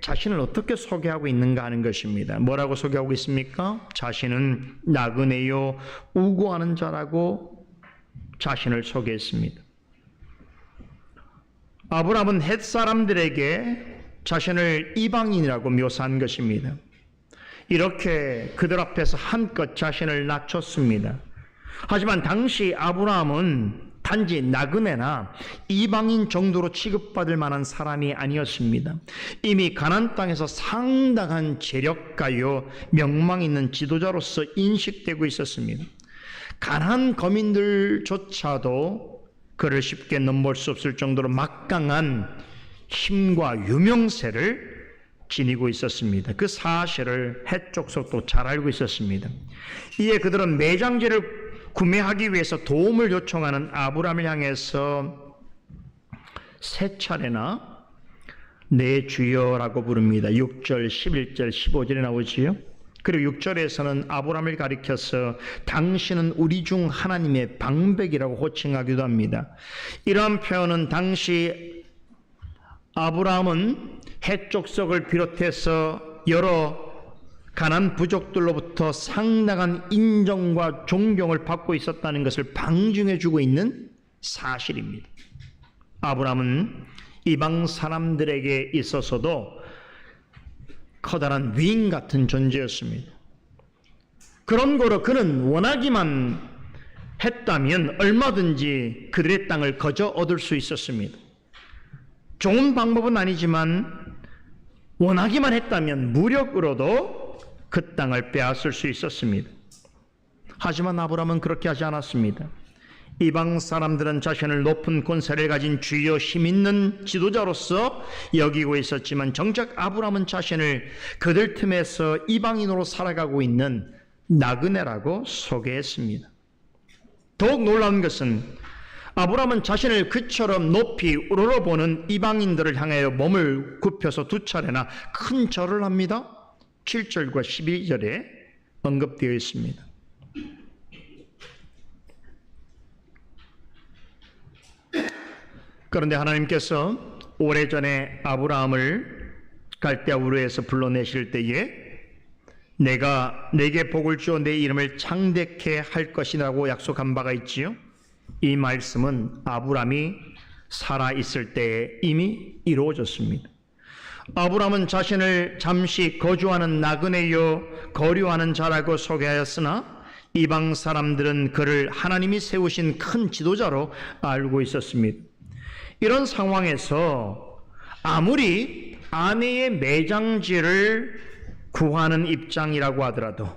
자신을 어떻게 소개하고 있는가 하는 것입니다. 뭐라고 소개하고 있습니까? 자신은 나그네요 우고하는 자라고 자신을 소개했습니다. 아브라함은 헷 사람들에게 자신을 이방인이라고 묘사한 것입니다. 이렇게 그들 앞에서 한껏 자신을 낮췄습니다. 하지만 당시 아브라함은 단지 나그네나 이방인 정도로 취급받을 만한 사람이 아니었습니다. 이미 가나안 땅에서 상당한 재력가요 명망 있는 지도자로서 인식되고 있었습니다. 가나안 거민들조차도 그를 쉽게 넘볼 수 없을 정도로 막강한 힘과 유명세를 지니고 있었습니다. 그 사실을 헷족속도 잘 알고 있었습니다. 이에 그들은 매장지를 구매하기 위해서 도움을 요청하는 아브라함을 향해서 세 차례나 내 주여라고 부릅니다. 6절, 11절, 15절에 나오지요. 그리고 6절에서는 아브라함을 가리켜서 당신은 우리 중 하나님의 방백이라고 호칭하기도 합니다. 이러한 표현은 당시 아브라함은 헷족속을 비롯해서 여러 가나안 부족들로부터 상당한 인정과 존경을 받고 있었다는 것을 방증해 주고 있는 사실입니다. 아브라함은 이방 사람들에게 있어서도 커다란 위인 같은 존재였습니다. 그런 거로 그는 원하기만 했다면 얼마든지 그들의 땅을 거저 얻을 수 있었습니다. 좋은 방법은 아니지만 원하기만 했다면 무력으로도 그 땅을 빼앗을 수 있었습니다. 하지만 아브라함은 그렇게 하지 않았습니다. 이방 사람들은 자신을 높은 권세를 가진 주요 힘 있는 지도자로서 여기고 있었지만 정작 아브라함은 자신을 그들 틈에서 이방인으로 살아가고 있는 나그네라고 소개했습니다. 더욱 놀라운 것은 아브라함은 자신을 그처럼 높이 우러러보는 이방인들을 향하여 몸을 굽혀서 두 차례나 큰 절을 합니다. 7절과 12절에 언급되어 있습니다. 그런데 하나님께서 오래전에 아브라함을 갈대아 우르에서 불러내실 때에 내가 내게 복을 주어 내 이름을 창대케 할 것이라고 약속한 바가 있지요. 이 말씀은 아브라함이 살아 있을 때에 이미 이루어졌습니다. 아브라함은 자신을 잠시 거주하는 나그네요 거류하는 자라고 소개하였으나 이방 사람들은 그를 하나님이 세우신 큰 지도자로 알고 있었습니다. 이런 상황에서 아무리 아내의 매장지를 구하는 입장이라고 하더라도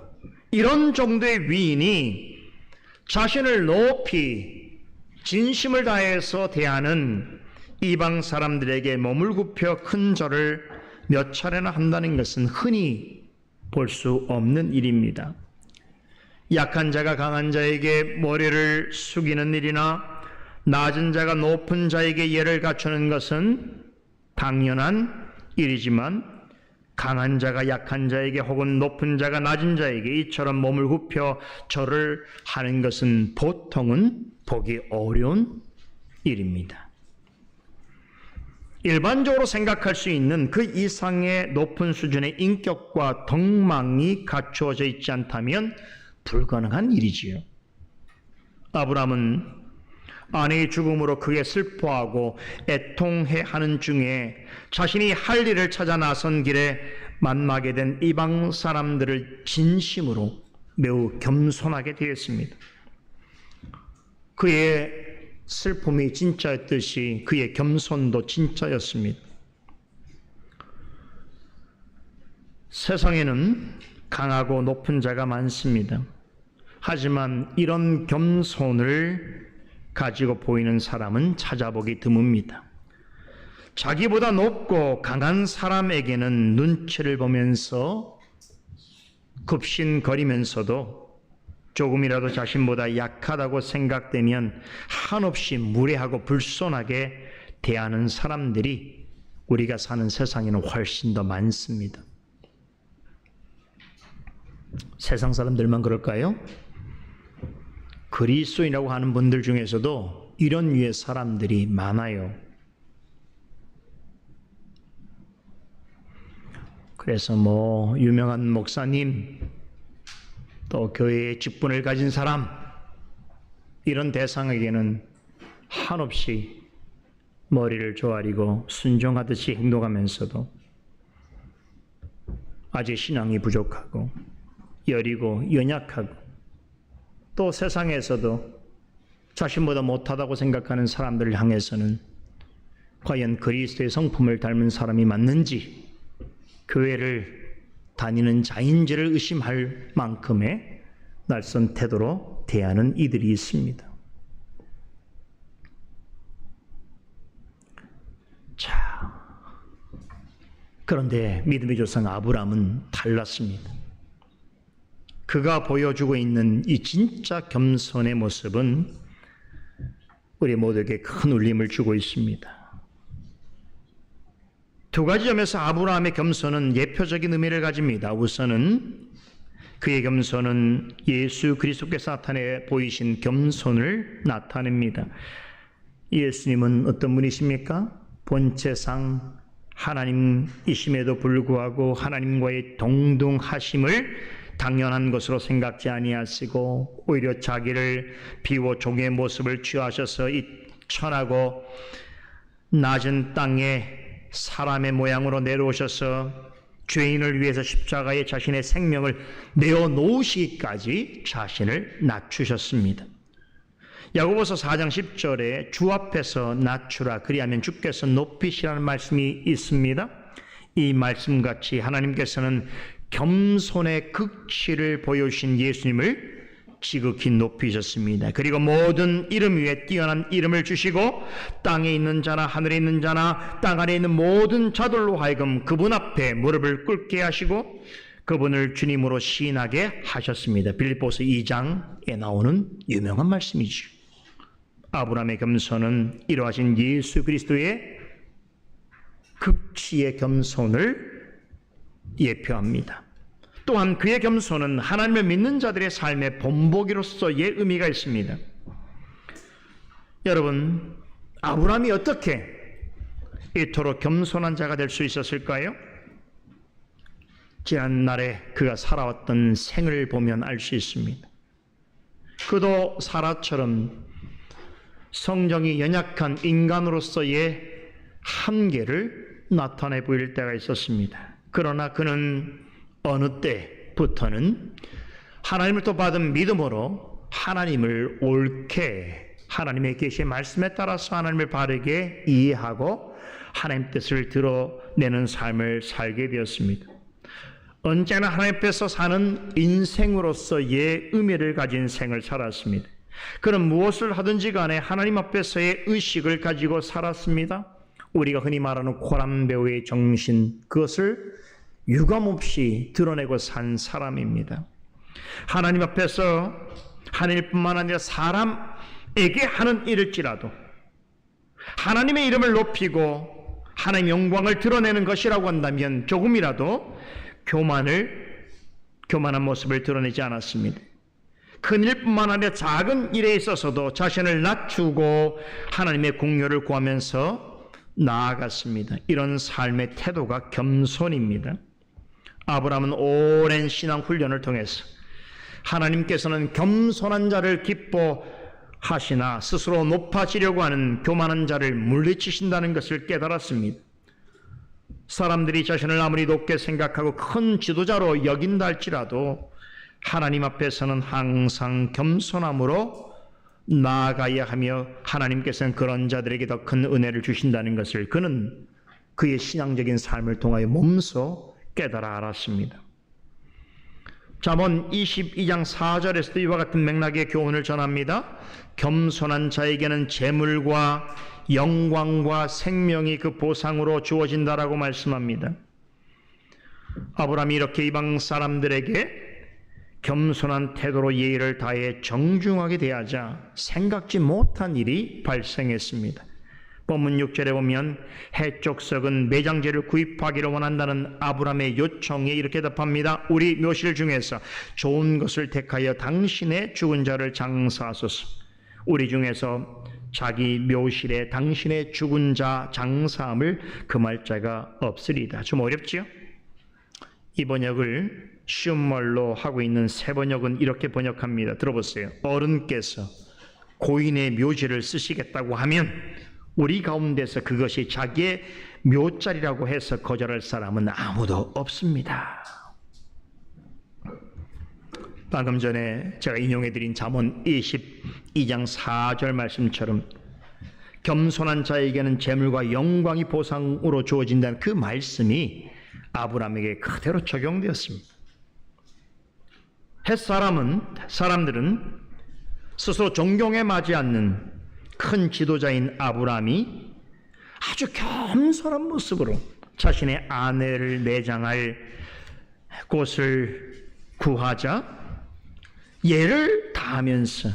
이런 정도의 위인이 자신을 높이 진심을 다해서 대하는 이방 사람들에게 몸을 굽혀 큰 절을 몇 차례나 한다는 것은 흔히 볼 수 없는 일입니다. 약한 자가 강한 자에게 머리를 숙이는 일이나 낮은 자가 높은 자에게 예를 갖추는 것은 당연한 일이지만 강한 자가 약한 자에게 혹은 높은 자가 낮은 자에게 이처럼 몸을 굽혀 절을 하는 것은 보통은 보기 어려운 일입니다. 일반적으로 생각할 수 있는 그 이상의 높은 수준의 인격과 덕망이 갖추어져 있지 않다면 불가능한 일이지요. 아브라함은 아내의 죽음으로 크게 슬퍼하고 애통해하는 중에 자신이 할 일을 찾아 나선 길에 만나게 된 이방 사람들을 진심으로 매우 겸손하게 대했습니다. 그의 슬픔이 진짜였듯이 그의 겸손도 진짜였습니다. 세상에는 강하고 높은 자가 많습니다. 하지만 이런 겸손을 가지고 보이는 사람은 찾아보기 드뭅니다. 자기보다 높고 강한 사람에게는 눈치를 보면서 급신거리면서도 조금이라도 자신보다 약하다고 생각되면 한없이 무례하고 불손하게 대하는 사람들이 우리가 사는 세상에는 훨씬 더 많습니다. 세상 사람들만 그럴까요? 그리스도인이라고 하는 분들 중에서도 이런 류의 사람들이 많아요. 그래서 유명한 목사님, 또 교회의 직분을 가진 사람, 이런 대상에게는 한없이 머리를 조아리고 순종하듯이 행동하면서도 아직 신앙이 부족하고 여리고 연약하고 또 세상에서도 자신보다 못하다고 생각하는 사람들을 향해서는 과연 그리스도의 성품을 닮은 사람이 맞는지, 교회를 다니는 자인지를 의심할 만큼의 낯선 태도로 대하는 이들이 있습니다. 자, 그런데 믿음의 조상 아브라함은 달랐습니다. 그가 보여주고 있는 이 진짜 겸손의 모습은 우리 모두에게 큰 울림을 주고 있습니다. 두 가지 점에서 아브라함의 겸손은 예표적인 의미를 가집니다. 우선은 그의 겸손은 예수 그리스도께서 나타내 보이신 겸손을 나타냅니다. 예수님은 어떤 분이십니까? 본체상 하나님이심에도 불구하고 하나님과의 동등하심을 당연한 것으로 생각지 아니하시고 오히려 자기를 비워 종의 모습을 취하셔서 이 천하고 낮은 땅에 사람의 모양으로 내려오셔서 죄인을 위해서 십자가에 자신의 생명을 내어놓으시기까지 자신을 낮추셨습니다. 야고보서 4장 10절에 주 앞에서 낮추라 그리하면 주께서 높이시라는 말씀이 있습니다. 이 말씀같이 하나님께서는 겸손의 극치를 보여주신 예수님을 지극히 높이셨습니다. 그리고 모든 이름 위에 뛰어난 이름을 주시고 땅에 있는 자나 하늘에 있는 자나 땅 아래 있는 모든 자들로 하여금 그분 앞에 무릎을 꿇게 하시고 그분을 주님으로 시인하게 하셨습니다. 빌립보서 2장에 나오는 유명한 말씀이죠. 아브라함의 겸손은 이러하신 예수 그리스도의 극치의 겸손을 예표합니다. 또한 그의 겸손은 하나님을 믿는 자들의 삶의 본보기로서의 의미가 있습니다. 여러분, 아브라함이 어떻게 이토록 겸손한 자가 될 수 있었을까요? 지난날에 그가 살아왔던 생을 보면 알 수 있습니다. 그도 사라처럼 성정이 연약한 인간으로서의 한계를 나타내 보일 때가 있었습니다. 그러나 그는 어느 때부터는 하나님을 또 받은 믿음으로 하나님을 옳게 하나님의 계시의 말씀에 따라서 하나님을 바르게 이해하고 하나님 뜻을 드러내는 삶을 살게 되었습니다. 언제나 하나님 앞에서 사는 인생으로서의 의미를 가진 생을 살았습니다. 그는 무엇을 하든지 간에 하나님 앞에서의 의식을 가지고 살았습니다. 우리가 흔히 말하는 코란배우의 정신, 그것을 유감없이 드러내고 산 사람입니다. 하나님 앞에서 하나님뿐만 아니라 사람에게 하는 일일지라도 하나님의 이름을 높이고 하나님의 영광을 드러내는 것이라고 한다면 조금이라도 교만한 모습을 드러내지 않았습니다. 큰 일뿐만 아니라 작은 일에 있어서도 자신을 낮추고 하나님의 공로를 구하면서 나아갔습니다. 이런 삶의 태도가 겸손입니다. 아브라함은 오랜 신앙 훈련을 통해서 하나님께서는 겸손한 자를 기뻐하시나 스스로 높아지려고 하는 교만한 자를 물리치신다는 것을 깨달았습니다. 사람들이 자신을 아무리 높게 생각하고 큰 지도자로 여긴다 할지라도 하나님 앞에서는 항상 겸손함으로 나아가야 하며 하나님께서는 그런 자들에게 더 큰 은혜를 주신다는 것을 그는 그의 신앙적인 삶을 통하여 몸소 깨달아 알았습니다. 잠언 22장 4절에서도 이와 같은 맥락의 교훈을 전합니다. 겸손한 자에게는 재물과 영광과 생명이 그 보상으로 주어진다라고 말씀합니다. 아브라함이 이렇게 이방 사람들에게 겸손한 태도로 예의를 다해 정중하게 대하자 생각지 못한 일이 발생했습니다. 본문 6절에 보면 해족석은 매장제를 구입하기를 원한다는 아브라함의 요청에 이렇게 답합니다. 우리 묘실 중에서 좋은 것을 택하여 당신의 죽은 자를 장사하소서. 우리 중에서 자기 묘실에 당신의 죽은 자 장사함을 금할 자가 없으리다. 좀 어렵지요? 이 번역을 쉬운 말로 하고 있는 새 번역은 이렇게 번역합니다. 들어보세요. 어른께서 고인의 묘지를 쓰시겠다고 하면 우리 가운데서 그것이 자기의 묘자리라고 해서 거절할 사람은 아무도 없습니다. 방금 전에 제가 인용해드린 잠언 22장 4절 말씀처럼 겸손한 자에게는 재물과 영광이 보상으로 주어진다는 그 말씀이 아브라함에게 그대로 적용되었습니다. 사람들은 스스로 존경에 맞지 않는 큰 지도자인 아브라함이 아주 겸손한 모습으로 자신의 아내를 내장할 곳을 구하자 예를 다하면서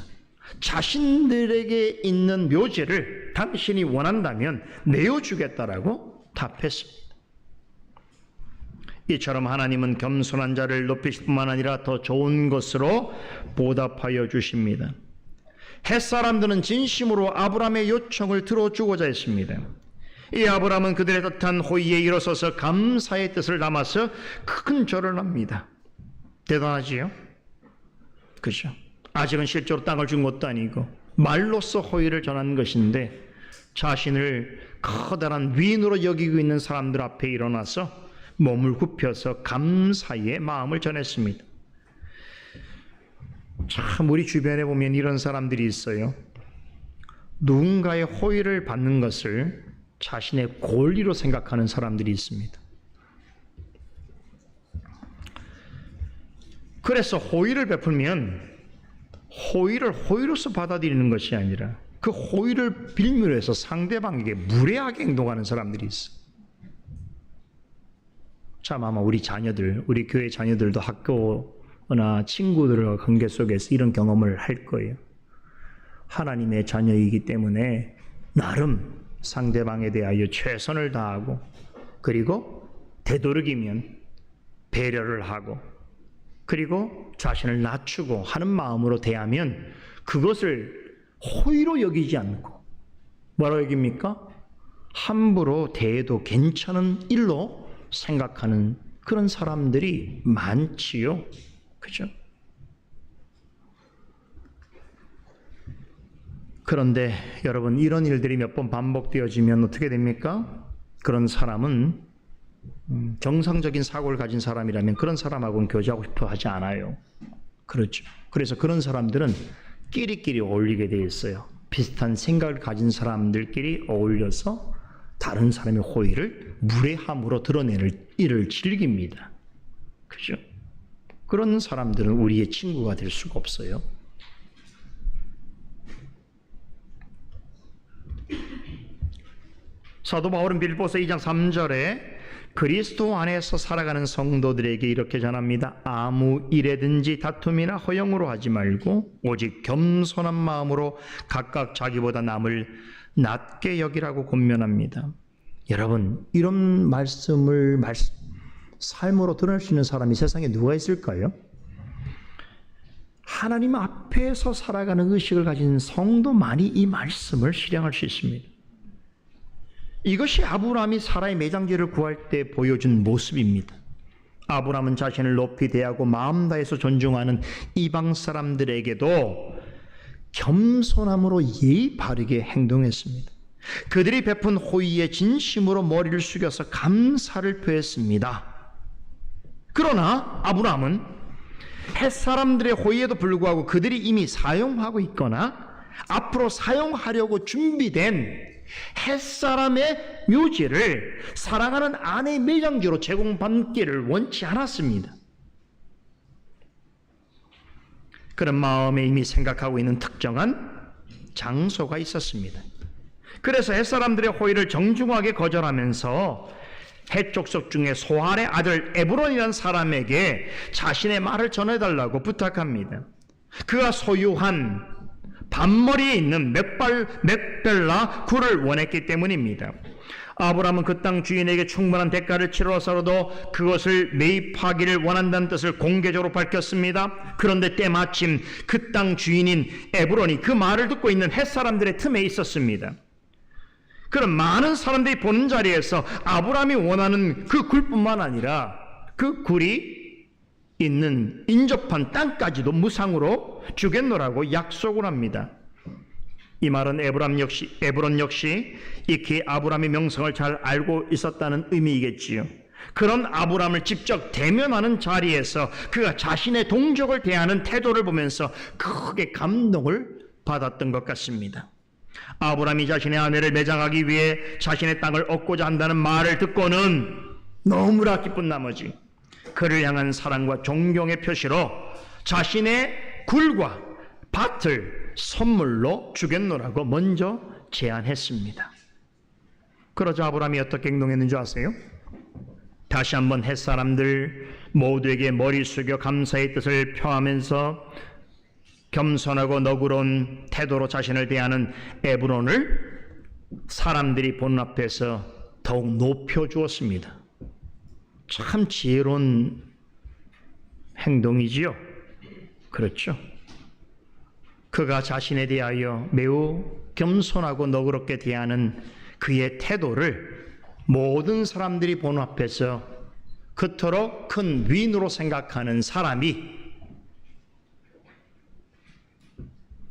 자신들에게 있는 묘지를 당신이 원한다면 내어주겠다라고 답했습니다. 이처럼 하나님은 겸손한 자를 높이실 뿐만 아니라 더 좋은 것으로 보답하여 주십니다. 햇사람들은 진심으로 아브라함의 요청을 들어주고자 했습니다. 이 아브라함은 그들의 뜻한 호의에 일어서서 감사의 뜻을 담아서 큰 절을 합니다. 대단하지요? 그죠? 아직은 실제로 땅을 준 것도 아니고 말로써 호의를 전한 것인데 자신을 커다란 위인으로 여기고 있는 사람들 앞에 일어나서 몸을 굽혀서 감사의 마음을 전했습니다. 참 우리 주변에 보면 이런 사람들이 있어요. 누군가의 호의를 받는 것을 자신의 권리로 생각하는 사람들이 있습니다. 그래서 호의를 베풀면 호의를 호의로서 받아들이는 것이 아니라 그 호의를 빌미로 해서 상대방에게 무례하게 행동하는 사람들이 있어요. 참 아마 우리 자녀들, 우리 교회 자녀들도 학교나 친구들과 관계 속에서 이런 경험을 할 거예요. 하나님의 자녀이기 때문에 나름 상대방에 대하여 최선을 다하고 그리고 되도록이면 배려를 하고 그리고 자신을 낮추고 하는 마음으로 대하면 그것을 호의로 여기지 않고 뭐라고 여깁니까? 함부로 대해도 괜찮은 일로 생각하는 그런 사람들이 많지요. 그죠? 그런데 여러분 이런 일들이 몇 번 반복되어지면 어떻게 됩니까? 그런 사람은 정상적인 사고를 가진 사람이라면 그런 사람하고는 교제하고 싶어 하지 않아요. 그렇죠. 그래서 그런 사람들은 끼리끼리 어울리게 되어 있어요. 비슷한 생각을 가진 사람들끼리 어울려서 다른 사람의 호의를 무례함으로 드러내는 일을 즐깁니다. 그죠? 그런 사람들은 우리의 친구가 될 수가 없어요. 사도 바울은 빌립보서 2장 3절에 그리스도 안에서 살아가는 성도들에게 이렇게 전합니다. 아무 일에든지 다툼이나 허영으로 하지 말고 오직 겸손한 마음으로 각각 자기보다 남을 낮게 여기라고 권면합니다. 여러분 이런 말씀을 삶으로 드러낼 수 있는 사람이 세상에 누가 있을까요? 하나님 앞에서 살아가는 의식을 가진 성도만이 이 말씀을 실행할 수 있습니다. 이것이 아브라함이 사라의 매장제를 구할 때 보여준 모습입니다. 아브라함은 자신을 높이 대하고 마음 다해서 존중하는 이방 사람들에게도 겸손함으로 예의 바르게 행동했습니다. 그들이 베푼 호의에 진심으로 머리를 숙여서 감사를 표했습니다. 그러나 아브라함은 햇사람들의 호의에도 불구하고 그들이 이미 사용하고 있거나 앞으로 사용하려고 준비된 햇사람의 묘지를 사랑하는 아내의 매장지로 제공받기를 원치 않았습니다. 그런 마음에 이미 생각하고 있는 특정한 장소가 있었습니다. 그래서 햇사람들의 호의를 정중하게 거절하면서 햇족속 중에 소할의 아들 에브론이라는 사람에게 자신의 말을 전해달라고 부탁합니다. 그가 소유한 반머리에 있는 맥벨라 굴을 원했기 때문입니다. 아브라함은 그 땅 주인에게 충분한 대가를 치러서라도 그것을 매입하기를 원한다는 뜻을 공개적으로 밝혔습니다. 그런데 때마침 그 땅 주인인 에브론이 그 말을 듣고 있는 햇사람들의 틈에 있었습니다. 그런 많은 사람들이 보는 자리에서 아브라함이 원하는 그 굴뿐만 아니라 그 굴이 있는 인접한 땅까지도 무상으로 주겠노라고 약속을 합니다. 이 말은 에브론 역시 익히 아브라함의 명성을 잘 알고 있었다는 의미이겠지요. 그런 아브라함을 직접 대면하는 자리에서 그가 자신의 동족을 대하는 태도를 보면서 크게 감동을 받았던 것 같습니다. 아브라함이 자신의 아내를 매장하기 위해 자신의 땅을 얻고자 한다는 말을 듣고는 너무나 기쁜 나머지 그를 향한 사랑과 존경의 표시로 자신의 굴과 밭을 선물로 주겠노라고 먼저 제안했습니다. 그러자 아브라함이 어떻게 행동했는 줄 아세요? 다시 한번 햇사람들 모두에게 머리 숙여 감사의 뜻을 표하면서 겸손하고 너그러운 태도로 자신을 대하는 에브론을 사람들이 보는 앞에서 더욱 높여주었습니다. 참 지혜로운 행동이지요. 그렇죠. 그가 자신에 대하여 매우 겸손하고 너그럽게 대하는 그의 태도를 모든 사람들이 보는 앞에서 그토록 큰 위인으로 생각하는 사람이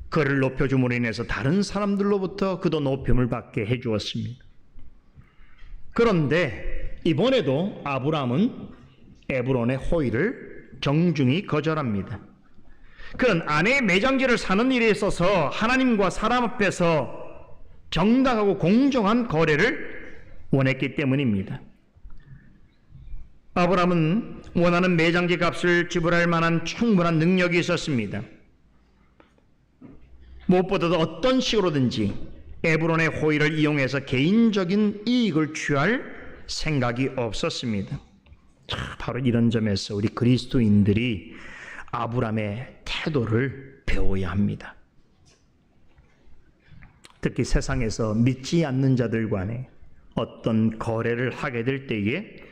그를 높여줌으로 인해서 다른 사람들로부터 그도 높임을 받게 해주었습니다. 그런데 이번에도 아브라함은 에브론의 호의를 정중히 거절합니다. 그는 아내의 매장지를 사는 일에 있어서 하나님과 사람 앞에서 정당하고 공정한 거래를 원했기 때문입니다. 아브라함은 원하는 매장지 값을 지불할 만한 충분한 능력이 있었습니다. 무엇보다도 어떤 식으로든지 에브론의 호의를 이용해서 개인적인 이익을 취할 생각이 없었습니다. 바로 이런 점에서 우리 그리스도인들이 아브라함의 태도를 배워야 합니다. 특히 세상에서 믿지 않는 자들 간에 어떤 거래를 하게 될 때에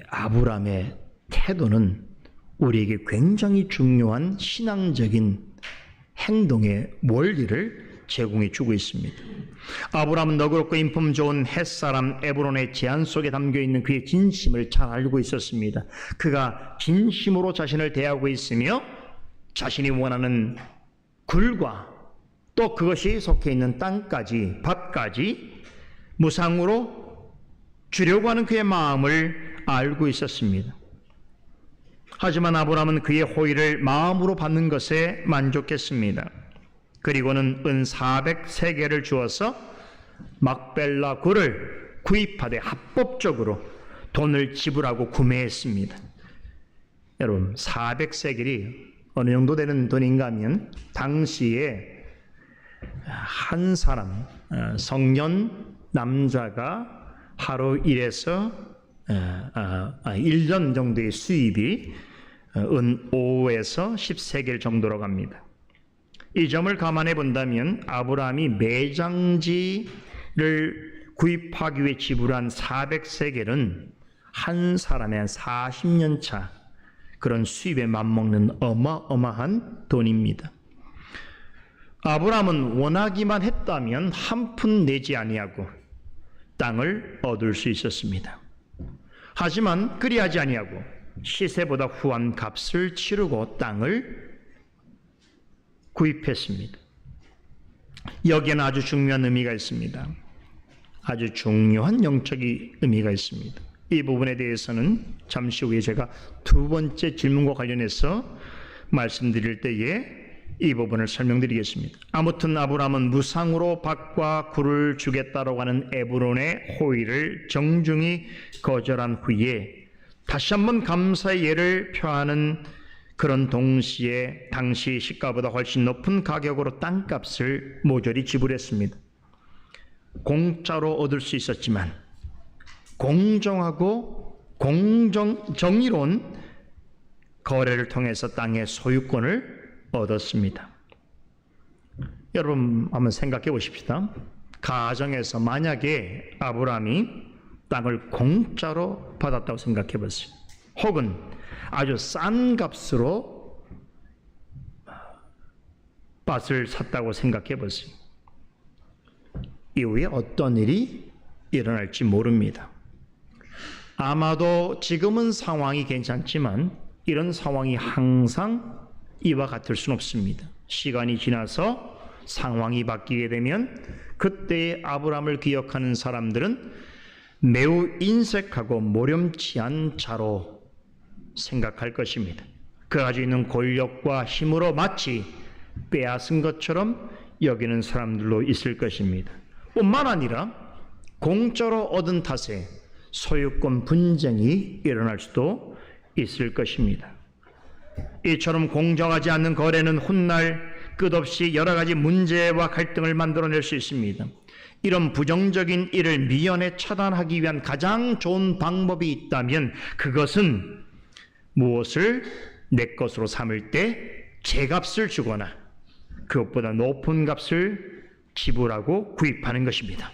아브라함의 태도는 우리에게 굉장히 중요한 신앙적인 행동의 원리를 제공해 주고 있습니다. 아브라함은 너그럽고 인품 좋은 햇사람 에브론의 제안 속에 담겨있는 그의 진심을 잘 알고 있었습니다. 그가 진심으로 자신을 대하고 있으며 자신이 원하는 굴과 또 그것이 속해 있는 땅까지 밭까지 무상으로 주려고 하는 그의 마음을 알고 있었습니다. 하지만 아브라함은 그의 호의를 마음으로 받는 것에 만족했습니다. 그리고는 은 400세겔을 주어서 막벨라 굴을 구입하되 합법적으로 돈을 지불하고 구매했습니다. 여러분 400세겔이 어느 정도 되는 돈인가 하면 당시에 한 사람 성년 남자가 하루 일해서 1년 정도의 수입이 은 5에서 10세겔 정도로 갑니다. 이 점을 감안해 본다면 아브라함이 매장지를 구입하기 위해 지불한 400세겔은 한 사람의 한 40년 차 그런 수입에 맞먹는 어마어마한 돈입니다. 아브라함은 원하기만 했다면 한 푼 내지 아니하고 땅을 얻을 수 있었습니다. 하지만 그리하지 아니하고 시세보다 후한 값을 치르고 땅을 구입했습니다. 여기에는 아주 중요한 의미가 있습니다. 아주 중요한 영적인 의미가 있습니다. 이 부분에 대해서는 잠시 후에 제가 두 번째 질문과 관련해서 말씀드릴 때에 이 부분을 설명드리겠습니다. 아무튼 아브라함은 무상으로 밭과 굴을 주겠다라고 하는 에브론의 호의를 정중히 거절한 후에 다시 한번 감사의 예를 표하는 그런 동시에 당시 시가보다 훨씬 높은 가격으로 땅값을 모조리 지불했습니다. 공짜로 얻을 수 있었지만 공정하고 정의로운 거래를 통해서 땅의 소유권을 얻었습니다. 여러분 한번 생각해 보십시다. 가정에서 만약에 아브라함이 땅을 공짜로 받았다고 생각해 보세요. 혹은 아주 싼 값으로 밭을 샀다고 생각해 보세요. 이후에 어떤 일이 일어날지 모릅니다. 아마도 지금은 상황이 괜찮지만 이런 상황이 항상 이와 같을 수는 없습니다. 시간이 지나서 상황이 바뀌게 되면 그때의 아브라함을 기억하는 사람들은 매우 인색하고 모렴치한 자로 생각할 것입니다. 그가 가지고 있는 권력과 힘으로 마치 빼앗은 것처럼 여기는 사람들로 있을 것입니다. 뿐만 아니라 공짜로 얻은 탓에 소유권 분쟁이 일어날 수도 있을 것입니다. 이처럼 공정하지 않는 거래는 훗날 끝없이 여러 가지 문제와 갈등을 만들어낼 수 있습니다. 이런 부정적인 일을 미연에 차단하기 위한 가장 좋은 방법이 있다면 그것은 무엇을 내 것으로 삼을 때 제값을 주거나 그것보다 높은 값을 지불하고 구입하는 것입니다.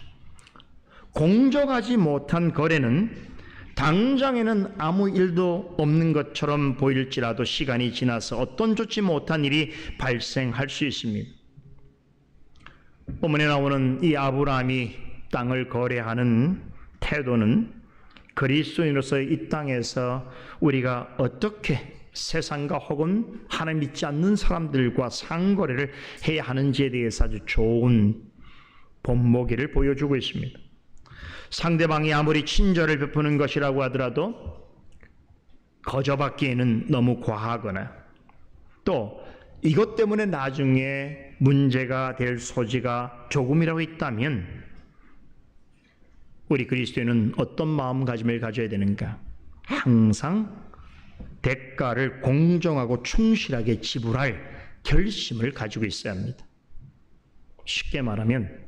공정하지 못한 거래는 당장에는 아무 일도 없는 것처럼 보일지라도 시간이 지나서 어떤 좋지 못한 일이 발생할 수 있습니다. 본문에 나오는 이 아브라함이 땅을 거래하는 태도는 그리스도인으로서 이 땅에서 우리가 어떻게 세상과 혹은 하나님 믿지 않는 사람들과 상거래를 해야 하는지에 대해서 아주 좋은 본보기를 보여주고 있습니다. 상대방이 아무리 친절을 베푸는 것이라고 하더라도 거저받기에는 너무 과하거나 또 이것 때문에 나중에 문제가 될 소지가 조금이라도 있다면 우리 그리스도인은 어떤 마음가짐을 가져야 되는가? 항상 대가를 공정하고 충실하게 지불할 결심을 가지고 있어야 합니다. 쉽게 말하면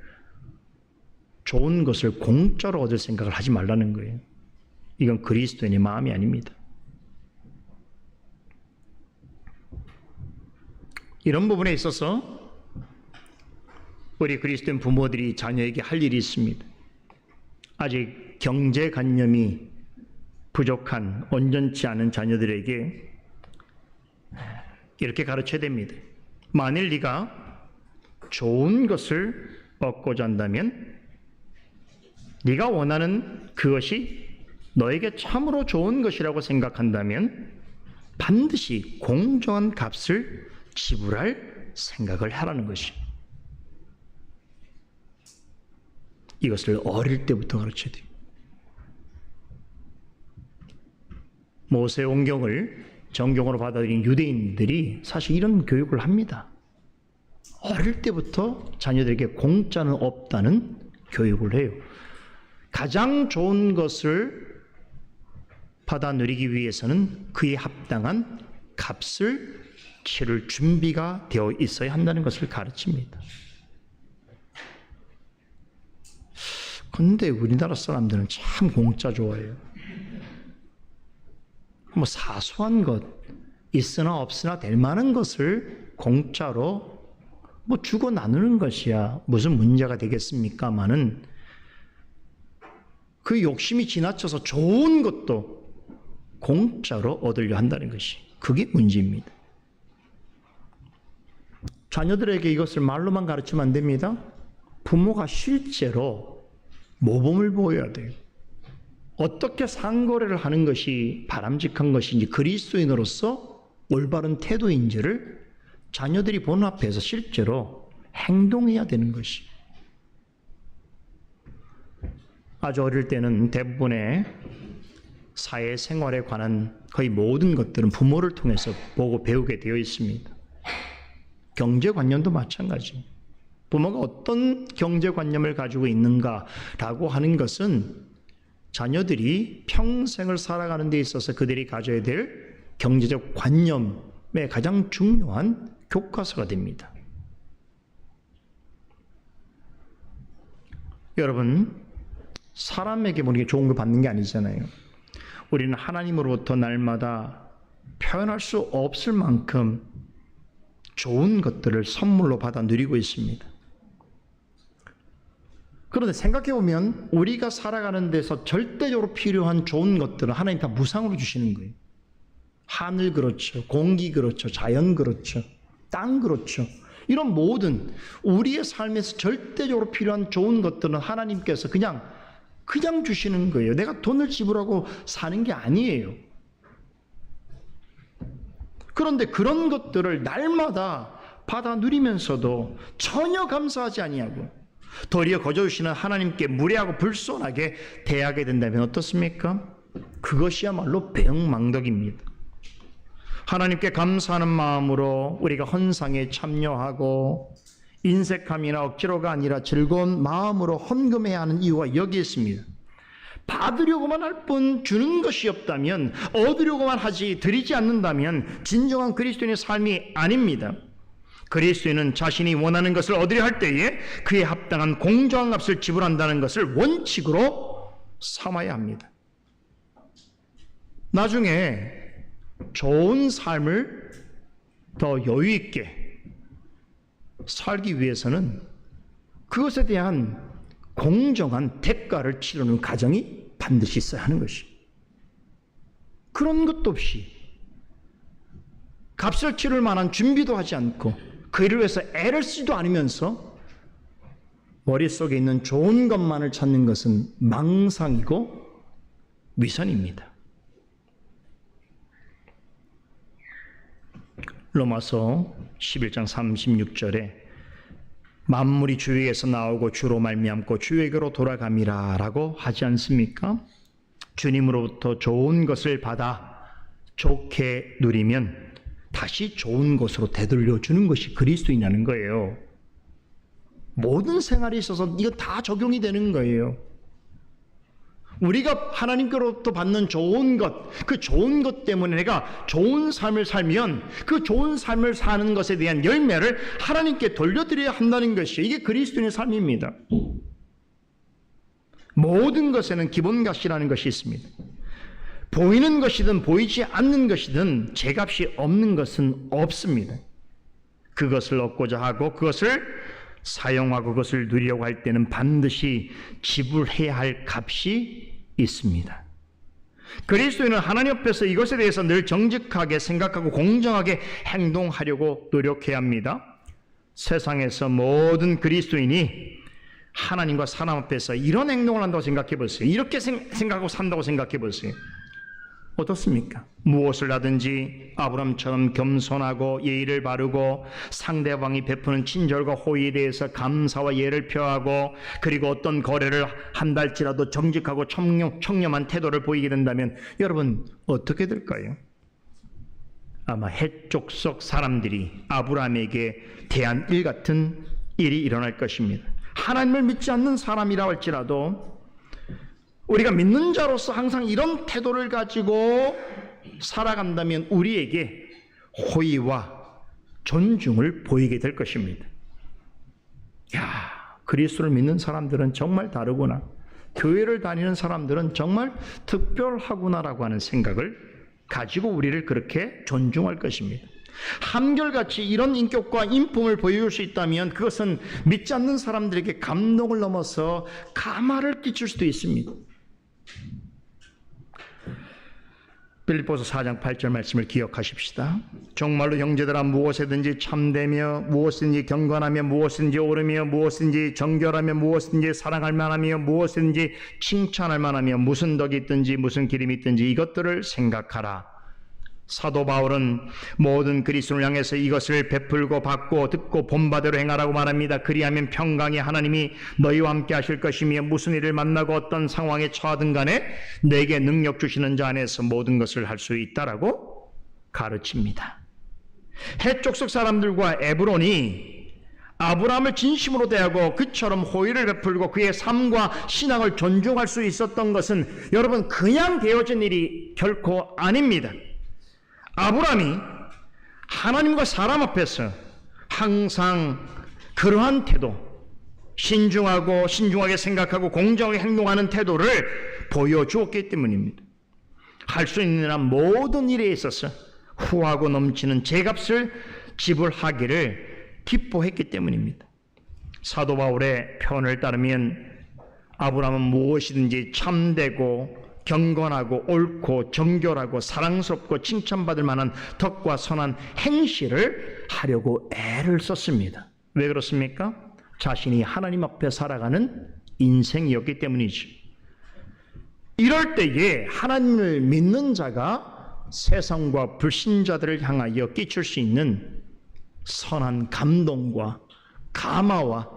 좋은 것을 공짜로 얻을 생각을 하지 말라는 거예요. 이건 그리스도인의 마음이 아닙니다. 이런 부분에 있어서 우리 그리스도인 부모들이 자녀에게 할 일이 있습니다. 아직 경제관념이 부족한 온전치 않은 자녀들에게 이렇게 가르쳐야 됩니다. 만일 네가 좋은 것을 얻고자 한다면 네가 원하는 그것이 너에게 참으로 좋은 것이라고 생각한다면 반드시 공정한 값을 지불할 생각을 하라는 것이. 이것을 어릴 때부터 가르쳐야 돼요. 모세 온경을 정경으로 받아들인 유대인들이 사실 이런 교육을 합니다. 어릴 때부터 자녀들에게 공짜는 없다는 교육을 해요. 가장 좋은 것을 받아 누리기 위해서는 그에 합당한 값을 치를 준비가 되어 있어야 한다는 것을 가르칩니다. 그런데 우리나라 사람들은 참 공짜 좋아해요. 뭐 사소한 것, 있으나 없으나 될 만한 것을 공짜로 뭐 주고 나누는 것이야 무슨 문제가 되겠습니까마는 그 욕심이 지나쳐서 좋은 것도 공짜로 얻으려 한다는 것이 그게 문제입니다. 자녀들에게 이것을 말로만 가르치면 안 됩니다. 부모가 실제로 모범을 보여야 돼요. 어떻게 상거래를 하는 것이 바람직한 것인지 그리스도인으로서 올바른 태도인지를 자녀들이 보는 앞에서 실제로 행동해야 되는 것이. 아주 어릴 때는 대부분의 사회생활에 관한 거의 모든 것들은 부모를 통해서 보고 배우게 되어 있습니다. 경제관념도 마찬가지. 부모가 어떤 경제관념을 가지고 있는가라고 하는 것은 자녀들이 평생을 살아가는 데 있어서 그들이 가져야 될 경제적 관념 가장 중요한 교과서가 됩니다. 여러분, 사람에게 우리가 좋은 거 받는 게 아니잖아요. 우리는 하나님으로부터 날마다 표현할 수 없을 만큼 좋은 것들을 선물로 받아 누리고 있습니다. 그런데 생각해보면 우리가 살아가는 데서 절대적으로 필요한 좋은 것들은 하나님 다 무상으로 주시는 거예요. 하늘 그렇죠, 공기 그렇죠, 자연 그렇죠, 땅 그렇죠. 이런 모든 우리의 삶에서 절대적으로 필요한 좋은 것들은 하나님께서 그냥 주시는 거예요. 내가 돈을 지불하고 사는 게 아니에요. 그런데 그런 것들을 날마다 받아 누리면서도 전혀 감사하지 아니하고 도리어 거저 주시는 하나님께 무례하고 불손하게 대하게 된다면 어떻습니까? 그것이야말로 배은망덕입니다. 하나님께 감사하는 마음으로 우리가 헌상에 참여하고 인색함이나 억지로가 아니라 즐거운 마음으로 헌금해야 하는 이유가 여기에 있습니다. 받으려고만 할 뿐 주는 것이 없다면, 얻으려고만 하지 드리지 않는다면 진정한 그리스도인의 삶이 아닙니다. 그리스도인은 자신이 원하는 것을 얻으려 할 때에 그에 합당한 공정한 값을 지불한다는 것을 원칙으로 삼아야 합니다. 나중에 좋은 삶을 더 여유 있게 살기 위해서는 그것에 대한 공정한 대가를 치르는 과정이 반드시 있어야 하는 것이. 그런 것도 없이 값을 치를 만한 준비도 하지 않고 그 일을 위해서 애를 쓰지도 않으면서 머릿속에 있는 좋은 것만을 찾는 것은 망상이고 위선입니다. 로마서 11장 36절에 만물이 주에게서 나오고 주로 말미암고 주에게로 돌아감이라 라고 하지 않습니까? 주님으로부터 좋은 것을 받아 좋게 누리면 다시 좋은 것으로 되돌려 주는 것이 그리스도인이라는 거예요. 모든 생활에 있어서 이거 다 적용이 되는 거예요. 우리가 하나님께로부터 받는 좋은 것, 그 좋은 것 때문에 내가 좋은 삶을 살면 그 좋은 삶을 사는 것에 대한 열매를 하나님께 돌려드려야 한다는 것이, 이게 그리스도인의 삶입니다. 모든 것에는 기본값이라는 것이 있습니다. 보이는 것이든 보이지 않는 것이든 제값이 없는 것은 없습니다. 그것을 얻고자 하고 그것을 사용하고 그것을 누리려고 할 때는 반드시 지불해야 할 값이 있습니다. 그리스도인은 하나님 앞에서 이것에 대해서 늘 정직하게 생각하고 공정하게 행동하려고 노력해야 합니다. 세상에서 모든 그리스도인이 하나님과 사람 앞에서 이런 행동을 한다고 생각해 보세요. 이렇게 생각하고 산다고 생각해 보세요. 어떻습니까? 무엇을 하든지 아브라함처럼 겸손하고 예의를 바르고 상대방이 베푸는 친절과 호의에 대해서 감사와 예를 표하고, 그리고 어떤 거래를 한달지라도 정직하고 청렴한 태도를 보이게 된다면 여러분 어떻게 될까요? 아마 해족속 사람들이 아브라함에게 대한 일 같은 일이 일어날 것입니다. 하나님을 믿지 않는 사람이라 할지라도 우리가 믿는 자로서 항상 이런 태도를 가지고 살아간다면 우리에게 호의와 존중을 보이게 될 것입니다. 야, 그리스도를 믿는 사람들은 정말 다르구나. 교회를 다니는 사람들은 정말 특별하구나라고 하는 생각을 가지고 우리를 그렇게 존중할 것입니다. 한결같이 이런 인격과 인품을 보여줄 수 있다면 그것은 믿지 않는 사람들에게 감동을 넘어서 감화를 끼칠 수도 있습니다. 빌립보서 4장 8절 말씀을 기억하십시다. 정말로 형제들아, 무엇이든지 참되며 무엇이든지 경건하며 무엇이든지 옳으며 무엇이든지 정결하며 무엇이든지 사랑할 만하며 무엇이든지 칭찬할 만하며 무슨 덕이 있든지 무슨 기림이 있든지 이것들을 생각하라. 사도 바울은 모든 그리스도를 향해서 이것을 베풀고 받고 듣고 본바대로 행하라고 말합니다. 그리하면 평강이 하나님이 너희와 함께 하실 것이며 무슨 일을 만나고 어떤 상황에 처하든 간에 내게 능력 주시는 자 안에서 모든 것을 할 수 있다라고 가르칩니다. 해족속 사람들과 에브론이 아브라함을 진심으로 대하고 그처럼 호의를 베풀고 그의 삶과 신앙을 존중할 수 있었던 것은 여러분 그냥 되어진 일이 결코 아닙니다. 아브라함이 하나님과 사람 앞에서 항상 그러한 태도, 신중하게 생각하고 공정하게 행동하는 태도를 보여주었기 때문입니다. 할 수 있는 한 모든 일에 있어서 후하고 넘치는 제값을 지불하기를 기뻐했기 때문입니다. 사도 바울의 표현을 따르면 아브라함은 무엇이든지 참되고 경건하고 옳고 정결하고 사랑스럽고 칭찬받을 만한 덕과 선한 행실을 하려고 애를 썼습니다. 왜 그렇습니까? 자신이 하나님 앞에 살아가는 인생이었기 때문이죠. 이럴 때에 하나님을 믿는 자가 세상과 불신자들을 향하여 끼칠 수 있는 선한 감동과 감화와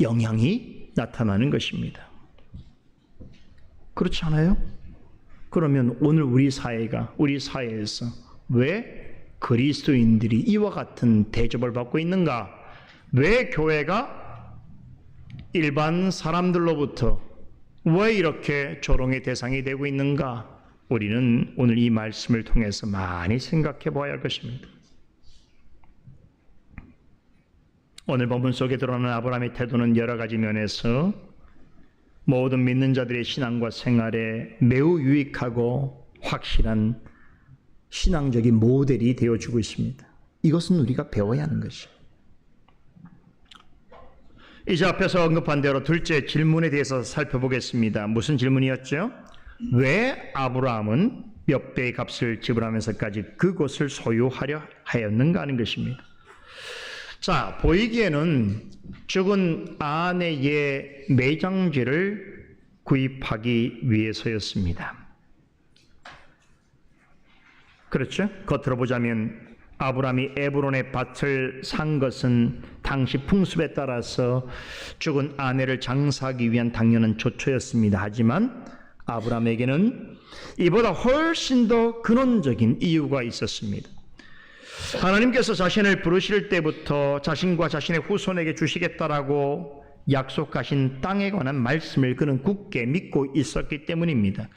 영향이 나타나는 것입니다. 그렇지 않아요? 그러면 오늘 우리 사회에서 왜 그리스도인들이 이와 같은 대접을 받고 있는가? 왜 교회가 일반 사람들로부터 왜 이렇게 조롱의 대상이 되고 있는가? 우리는 오늘 이 말씀을 통해서 많이 생각해 보아야 할 것입니다. 오늘 본문 속에 드러나는 아브라함의 태도는 여러 가지 면에서 모든 믿는 자들의 신앙과 생활에 매우 유익하고 확실한 신앙적인 모델이 되어주고 있습니다. 이것은 우리가 배워야 하는 것이죠. 이제 앞에서 언급한 대로 둘째 질문에 대해서 살펴보겠습니다. 무슨 질문이었죠? 왜 아브라함은 몇 배의 값을 지불하면서까지 그곳을 소유하려 하였는가 하는 것입니다. 자, 보이기에는 죽은 아내의 매장지를 구입하기 위해서였습니다. 그렇죠? 겉으로 보자면 아브라함이 에브론의 밭을 산 것은 당시 풍습에 따라서 죽은 아내를 장사하기 위한 당연한 조처였습니다. 하지만 아브라함에게는 이보다 훨씬 더 근원적인 이유가 있었습니다. 하나님께서 자신을 부르실 때부터 자신과 자신의 후손에게 주시겠다라고 약속하신 땅에 관한 말씀을 그는 굳게 믿고 있었기 때문입니다.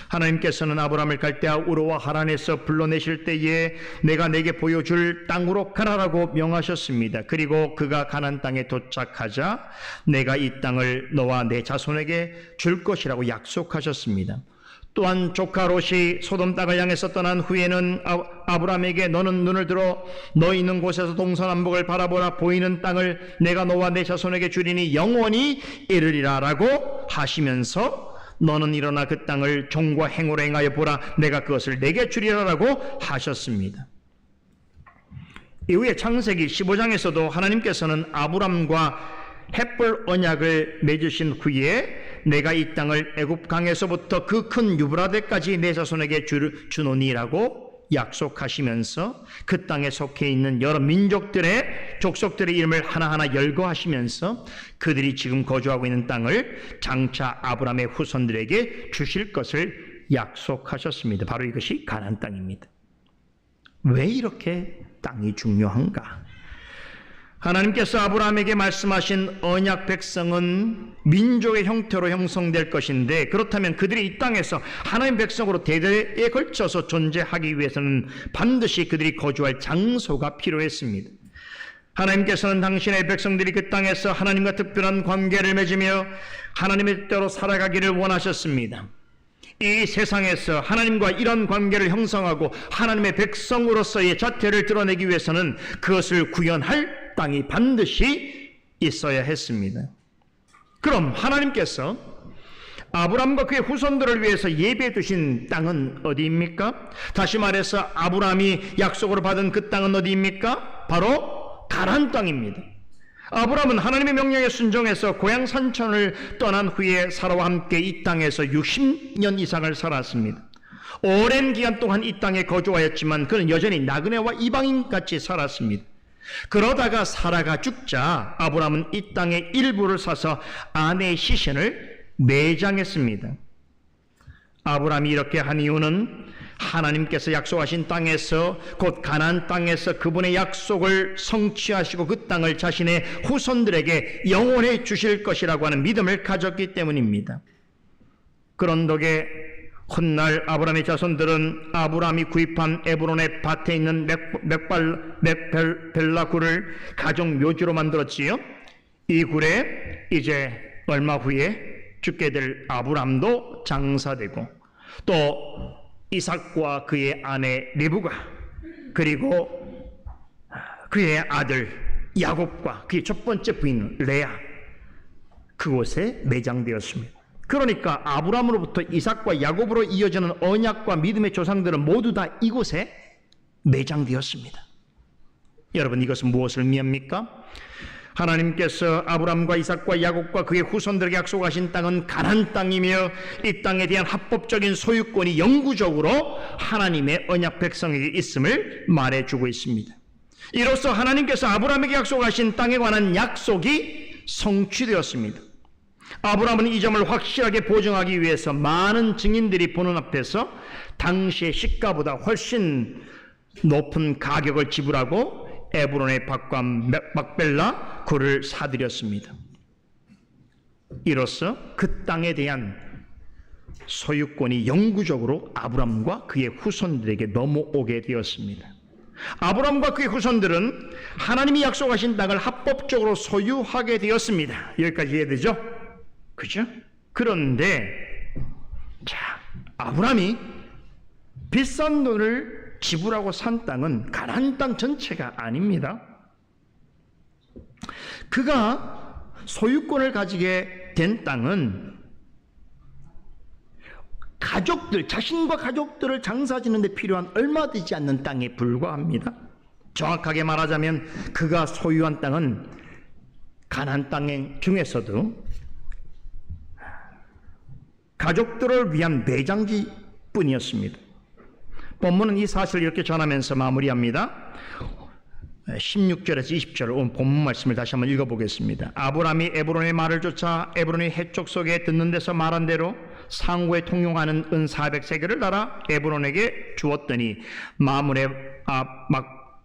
하나님께서는 아브라함을 갈대아 우르와 하란에서 불러내실 때에 내가 내게 보여줄 땅으로 가라라고 명하셨습니다. 그리고 그가 가나안 땅에 도착하자 내가 이 땅을 너와 내 자손에게 줄 것이라고 약속하셨습니다. 또한 조카 롯이 소돔 땅을 향해서 떠난 후에는 아브라함에게 너는 눈을 들어 너 있는 곳에서 동서남북을 바라보라 보이는 땅을 내가 너와 내 자손에게 주리니 영원히 이르리라 라고 하시면서 너는 일어나 그 땅을 종과 행으로 행하여 보라 내가 그것을 내게 주리라 라고 하셨습니다. 이후에 창세기 15장에서도 하나님께서는 아브람과 헷볼 언약을 맺으신 후에 내가 이 땅을 애굽 강에서부터 그 큰 유브라데까지 내 자손에게 주노니라고 약속하시면서 그 땅에 속해 있는 여러 민족들의 족속들의 이름을 하나하나 열거하시면서 그들이 지금 거주하고 있는 땅을 장차 아브라함의 후손들에게 주실 것을 약속하셨습니다. 바로 이것이 가나안 땅입니다. 왜 이렇게 땅이 중요한가? 하나님께서 아브라함에게 말씀하신 언약 백성은 민족의 형태로 형성될 것인데 그렇다면 그들이 이 땅에서 하나님 백성으로 대대에 걸쳐서 존재하기 위해서는 반드시 그들이 거주할 장소가 필요했습니다. 하나님께서는 당신의 백성들이 그 땅에서 하나님과 특별한 관계를 맺으며 하나님의 뜻대로 살아가기를 원하셨습니다. 이 세상에서 하나님과 이런 관계를 형성하고 하나님의 백성으로서의 자태를 드러내기 위해서는 그것을 구현할 땅이 반드시 있어야 했습니다. 그럼 하나님께서 아브라함과 그의 후손들을 위해서 예비해 두신 땅은 어디입니까? 다시 말해서 아브라함이 약속으로 받은 그 땅은 어디입니까? 바로 가나안 땅입니다. 아브라함은 하나님의 명령에 순종해서 고향 산천을 떠난 후에 사라와 함께 이 땅에서 60년 이상을 살았습니다. 오랜 기간 동안 이 땅에 거주하였지만 그는 여전히 나그네와 이방인같이 살았습니다. 그러다가 사라가 죽자 아브라함은 이 땅의 일부를 사서 아내의 시신을 매장했습니다. 아브라함이 이렇게 한 이유는 하나님께서 약속하신 땅에서 곧 가나안 땅에서 그분의 약속을 성취하시고 그 땅을 자신의 후손들에게 영원히 주실 것이라고 하는 믿음을 가졌기 때문입니다. 그런 덕에 훗날 아브라함의 자손들은 아브라함이 구입한 에브론의 밭에 있는 맥벨라 굴을 가족 묘지로 만들었지요. 이 굴에 이제 얼마 후에 죽게 될 아브라함도 장사되고, 또 이삭과 그의 아내 리브가, 그리고 그의 아들 야곱과 그의 첫 번째 부인 레아, 그곳에 매장되었습니다. 그러니까 아브라함으로부터 이삭과 야곱으로 이어지는 언약과 믿음의 조상들은 모두 다 이곳에 매장되었습니다. 여러분, 이것은 무엇을 의미합니까? 하나님께서 아브라함과 이삭과 야곱과 그의 후손들에게 약속하신 땅은 가나안 땅이며, 이 땅에 대한 합법적인 소유권이 영구적으로 하나님의 언약 백성에게 있음을 말해주고 있습니다. 이로써 하나님께서 아브라함에게 약속하신 땅에 관한 약속이 성취되었습니다. 아브라함은 이 점을 확실하게 보증하기 위해서 많은 증인들이 보는 앞에서 당시의 시가보다 훨씬 높은 가격을 지불하고 에브론의 밭과 막벨라 굴을 사들였습니다. 이로써 그 땅에 대한 소유권이 영구적으로 아브라함과 그의 후손들에게 넘어오게 되었습니다. 아브라함과 그의 후손들은 하나님이 약속하신 땅을 합법적으로 소유하게 되었습니다. 여기까지 이해되죠? 그죠? 그런데 자, 아브라함이 비싼 돈을 지불하고 산 땅은 가나안 땅 전체가 아닙니다. 그가 소유권을 가지게 된 땅은 가족들, 자신과 가족들을 장사지는 데 필요한 얼마 되지 않는 땅에 불과합니다. 정확하게 말하자면 그가 소유한 땅은 가나안 땅 중에서도 가족들을 위한 매장지 뿐이었습니다. 본문은 이 사실을 이렇게 전하면서 마무리합니다. 16절에서 20절 오늘 본문 말씀을 다시 한번 읽어보겠습니다. 아브라함이 에브론의 말을 쫓아 에브론의 해쪽 속에 듣는 데서 말한 대로 상고에 통용하는 은 400세겔을 달아 에브론에게 주었더니 마므레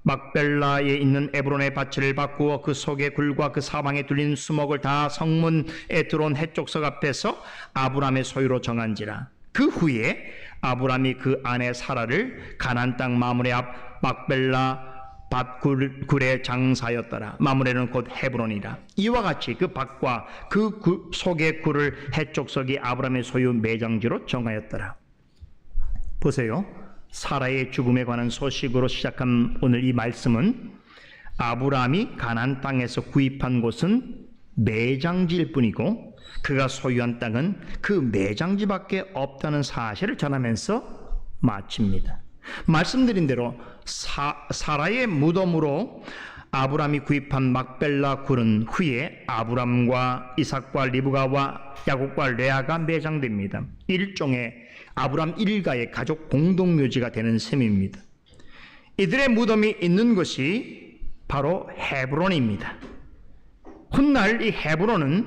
막벨라에 있는 에브론의 밭을 바꾸어 그 속의 굴과 그 사방에 둘린 수목을 다 성문에 들어온 해쪽석 앞에서 아브라함의 소유로 정한지라. 그 후에 아브라함이 그 아내 사라를 가나안 땅 마므레 앞 막벨라 밭굴에 장사였더라. 마므레는 곧 헤브론이라. 이와 같이 그 밭과 그 속의 굴을 해쪽석이 아브라함의 소유 매장지로 정하였더라. 보세요. 사라의 죽음에 관한 소식으로 시작한 오늘 이 말씀은 아브라함이 가나안 땅에서 구입한 곳은 매장지일 뿐이고 그가 소유한 땅은 그 매장지밖에 없다는 사실을 전하면서 마칩니다. 말씀드린 대로 사라의 무덤으로 아브라함이 구입한 막벨라 굴은 후에 아브라함과 이삭과 리브가와 야곱과 레아가 매장됩니다. 일종의 아브라함 일가의 가족 공동묘지가 되는 셈입니다. 이들의 무덤이 있는 곳이 바로 헤브론입니다. 훗날 이 헤브론은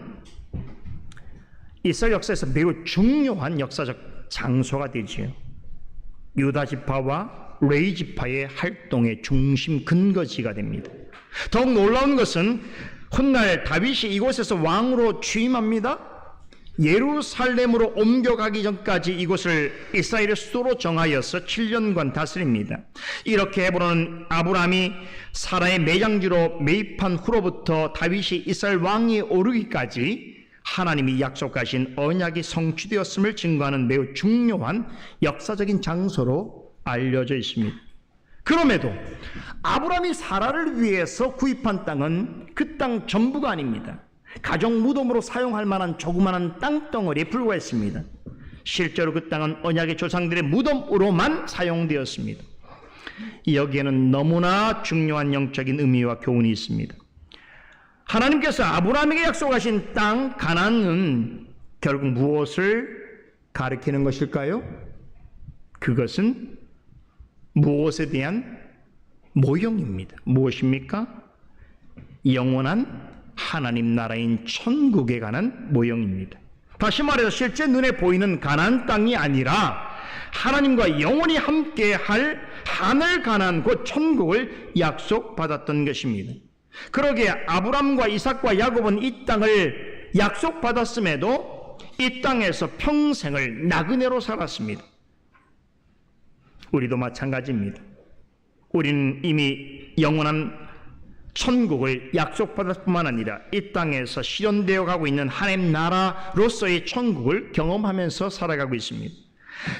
이스라엘 역사에서 매우 중요한 역사적 장소가 되지요. 유다 지파와 레위 지파의 활동의 중심 근거지가 됩니다. 더욱 놀라운 것은 훗날 다윗이 이곳에서 왕으로 취임합니다. 예루살렘으로 옮겨가기 전까지 이곳을 이스라엘의 수도로 정하여서 7년간 다스립니다. 이렇게 헤브론은 아브라함이 사라의 매장지로 매입한 후로부터 다윗이 이스라엘 왕위에 오르기까지 하나님이 약속하신 언약이 성취되었음을 증거하는 매우 중요한 역사적인 장소로 알려져 있습니다. 그럼에도 아브라함이 사라를 위해서 구입한 땅은 그 땅 전부가 아닙니다. 가족 무덤으로 사용할 만한 조그마한 땅덩어리에 불과했습니다. 실제로 그 땅은 언약의 조상들의 무덤으로만 사용되었습니다. 여기에는 너무나 중요한 영적인 의미와 교훈이 있습니다. 하나님께서 아브라함에게 약속하신 땅 가나안은 결국 무엇을 가리키는 것일까요? 그것은 무엇에 대한 모형입니다. 무엇입니까? 영원한 하나님 나라인 천국에 관한 모형입니다. 다시 말해서 실제 눈에 보이는 가나안 땅이 아니라 하나님과 영원히 함께할 하늘 가나안 곧 천국을 약속받았던 것입니다. 그러기에 아브람과 이삭과 야곱은 이 땅을 약속받았음에도 이 땅에서 평생을 나그네로 살았습니다. 우리도 마찬가지입니다. 우리는 이미 영원한 천국을 약속받았을 뿐만 아니라 이 땅에서 실현되어 가고 있는 하나님 나라로서의 천국을 경험하면서 살아가고 있습니다.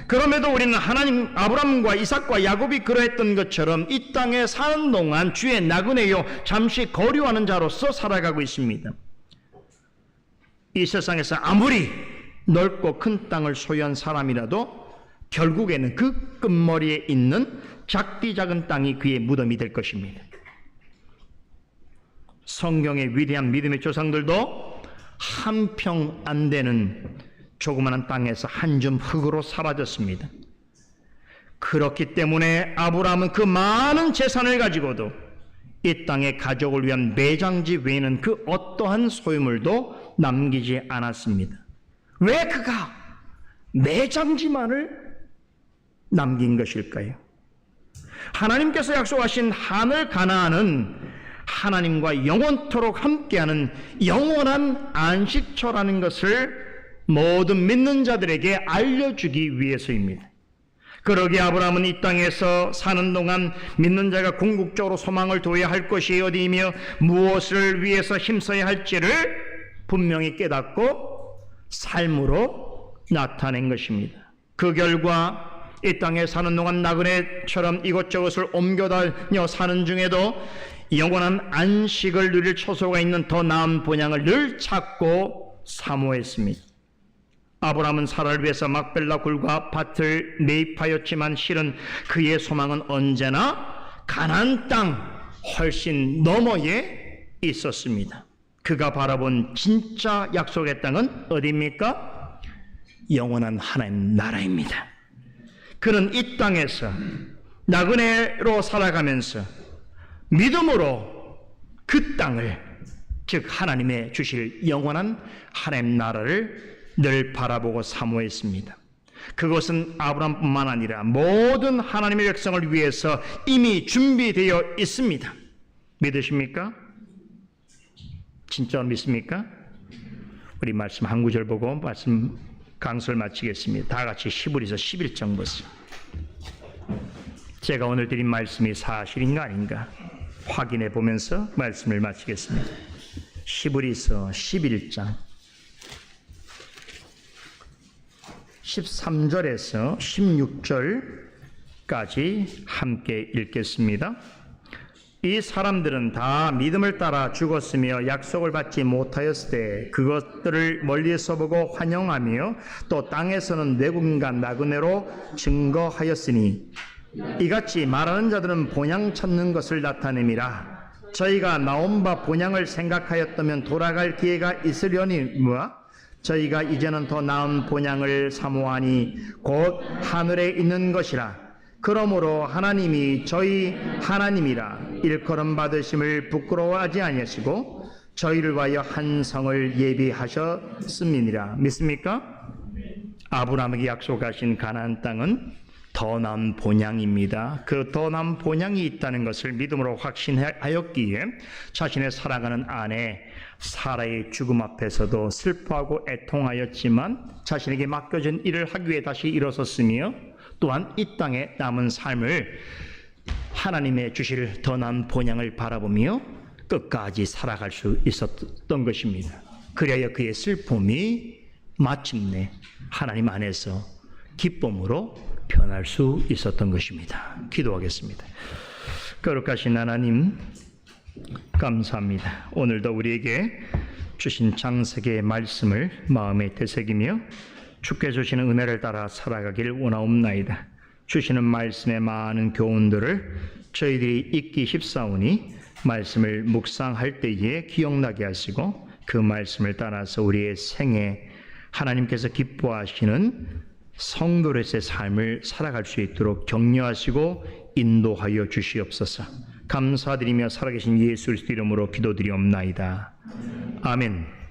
그럼에도 우리는 하나님 아브라함과 이삭과 야곱이 그러했던 것처럼 이 땅에 사는 동안 주의 나그네요 잠시 거류하는 자로서 살아가고 있습니다. 이 세상에서 아무리 넓고 큰 땅을 소유한 사람이라도 결국에는 그 끝머리에 있는 작디 작은 땅이 그의 무덤이 될 것입니다. 성경의 위대한 믿음의 조상들도 한 평 안 되는 조그마한 땅에서 한 줌 흙으로 사라졌습니다. 그렇기 때문에 아브라함은 그 많은 재산을 가지고도 이 땅의 가족을 위한 매장지 외에는 그 어떠한 소유물도 남기지 않았습니다. 왜 그가 매장지만을 남긴 것일까요? 하나님께서 약속하신 하늘 가나안은 하나님과 영원토록 함께하는 영원한 안식처라는 것을 모든 믿는 자들에게 알려주기 위해서입니다. 그러기에 아브라함은 이 땅에서 사는 동안 믿는 자가 궁극적으로 소망을 둬야 할 것이 어디이며 무엇을 위해서 힘써야 할지를 분명히 깨닫고 삶으로 나타낸 것입니다. 그 결과 이 땅에 사는 동안 나그네처럼 이것저것을 옮겨다녀 사는 중에도 영원한 안식을 누릴 처소가 있는 더 나은 본향을 늘 찾고 사모했습니다. 아브라함은 사라를 위해서 막벨라 굴과 밭을 매입하였지만 실은 그의 소망은 언제나 가나안 땅 훨씬 너머에 있었습니다. 그가 바라본 진짜 약속의 땅은 어디입니까? 영원한 하나님 나라입니다. 그는 이 땅에서 나그네로 살아가면서 믿음으로 그 땅을, 즉 하나님의 주실 영원한 하나님 나라를 늘 바라보고 사모했습니다. 그것은 아브라함뿐만 아니라 모든 하나님의 백성을 위해서 이미 준비되어 있습니다. 믿으십니까? 진짜로 믿습니까? 우리 말씀 한 구절 보고 말씀 강설을 마치겠습니다. 다 같이 히브리서 11장 보세요. 제가 오늘 드린 말씀이 사실인가 아닌가 확인해 보면서 말씀을 마치겠습니다. 히브리서 11장 13절에서 16절까지 함께 읽겠습니다. 이 사람들은 다 믿음을 따라 죽었으며 약속을 받지 못하였을 때 그것들을 멀리서 보고 환영하며 또 땅에서는 외국인과 나그네로 증거하였으니 이같이 말하는 자들은 본향 찾는 것을 나타냄이라. 저희가 나온 바 본향을 생각하였다면 돌아갈 기회가 있으려니와 저희가 이제는 더 나은 본향을 사모하니 곧 하늘에 있는 것이라. 그러므로 하나님이 저희 하나님이라 일컬음 받으심을 부끄러워하지 아니하시고 저희를 위하여 한 성을 예비하셨음이니라. 믿습니까? 아브라함에게 약속하신 가나안 땅은 더 나은 본향입니다. 그 더 나은 본향이 있다는 것을 믿음으로 확신하였기에 자신의 살아가는 아내 사라의 죽음 앞에서도 슬퍼하고 애통하였지만 자신에게 맡겨진 일을 하기 위해 다시 일어섰으며 또한 이 땅에 남은 삶을 하나님의 주실 더 나은 본향을 바라보며 끝까지 살아갈 수 있었던 것입니다. 그래야 그의 슬픔이 마침내 하나님 안에서 기쁨으로 변할 수 있었던 것입니다. 기도하겠습니다. 거룩하신 하나님, 감사합니다. 오늘도 우리에게 주신 창세기의 말씀을 마음에 되새기며 주께 주시는 은혜를 따라 살아가길 원하옵나이다. 주시는 말씀의 많은 교훈들을 저희들이 잊기 쉽사오니 말씀을 묵상할 때에 기억나게 하시고 그 말씀을 따라서 우리의 생에 하나님께서 기뻐하시는 성도로서의 삶을 살아갈 수 있도록 격려하시고 인도하여 주시옵소서. 감사드리며 살아계신 예수 그리스도 이름으로 기도드리옵나이다. 아멘.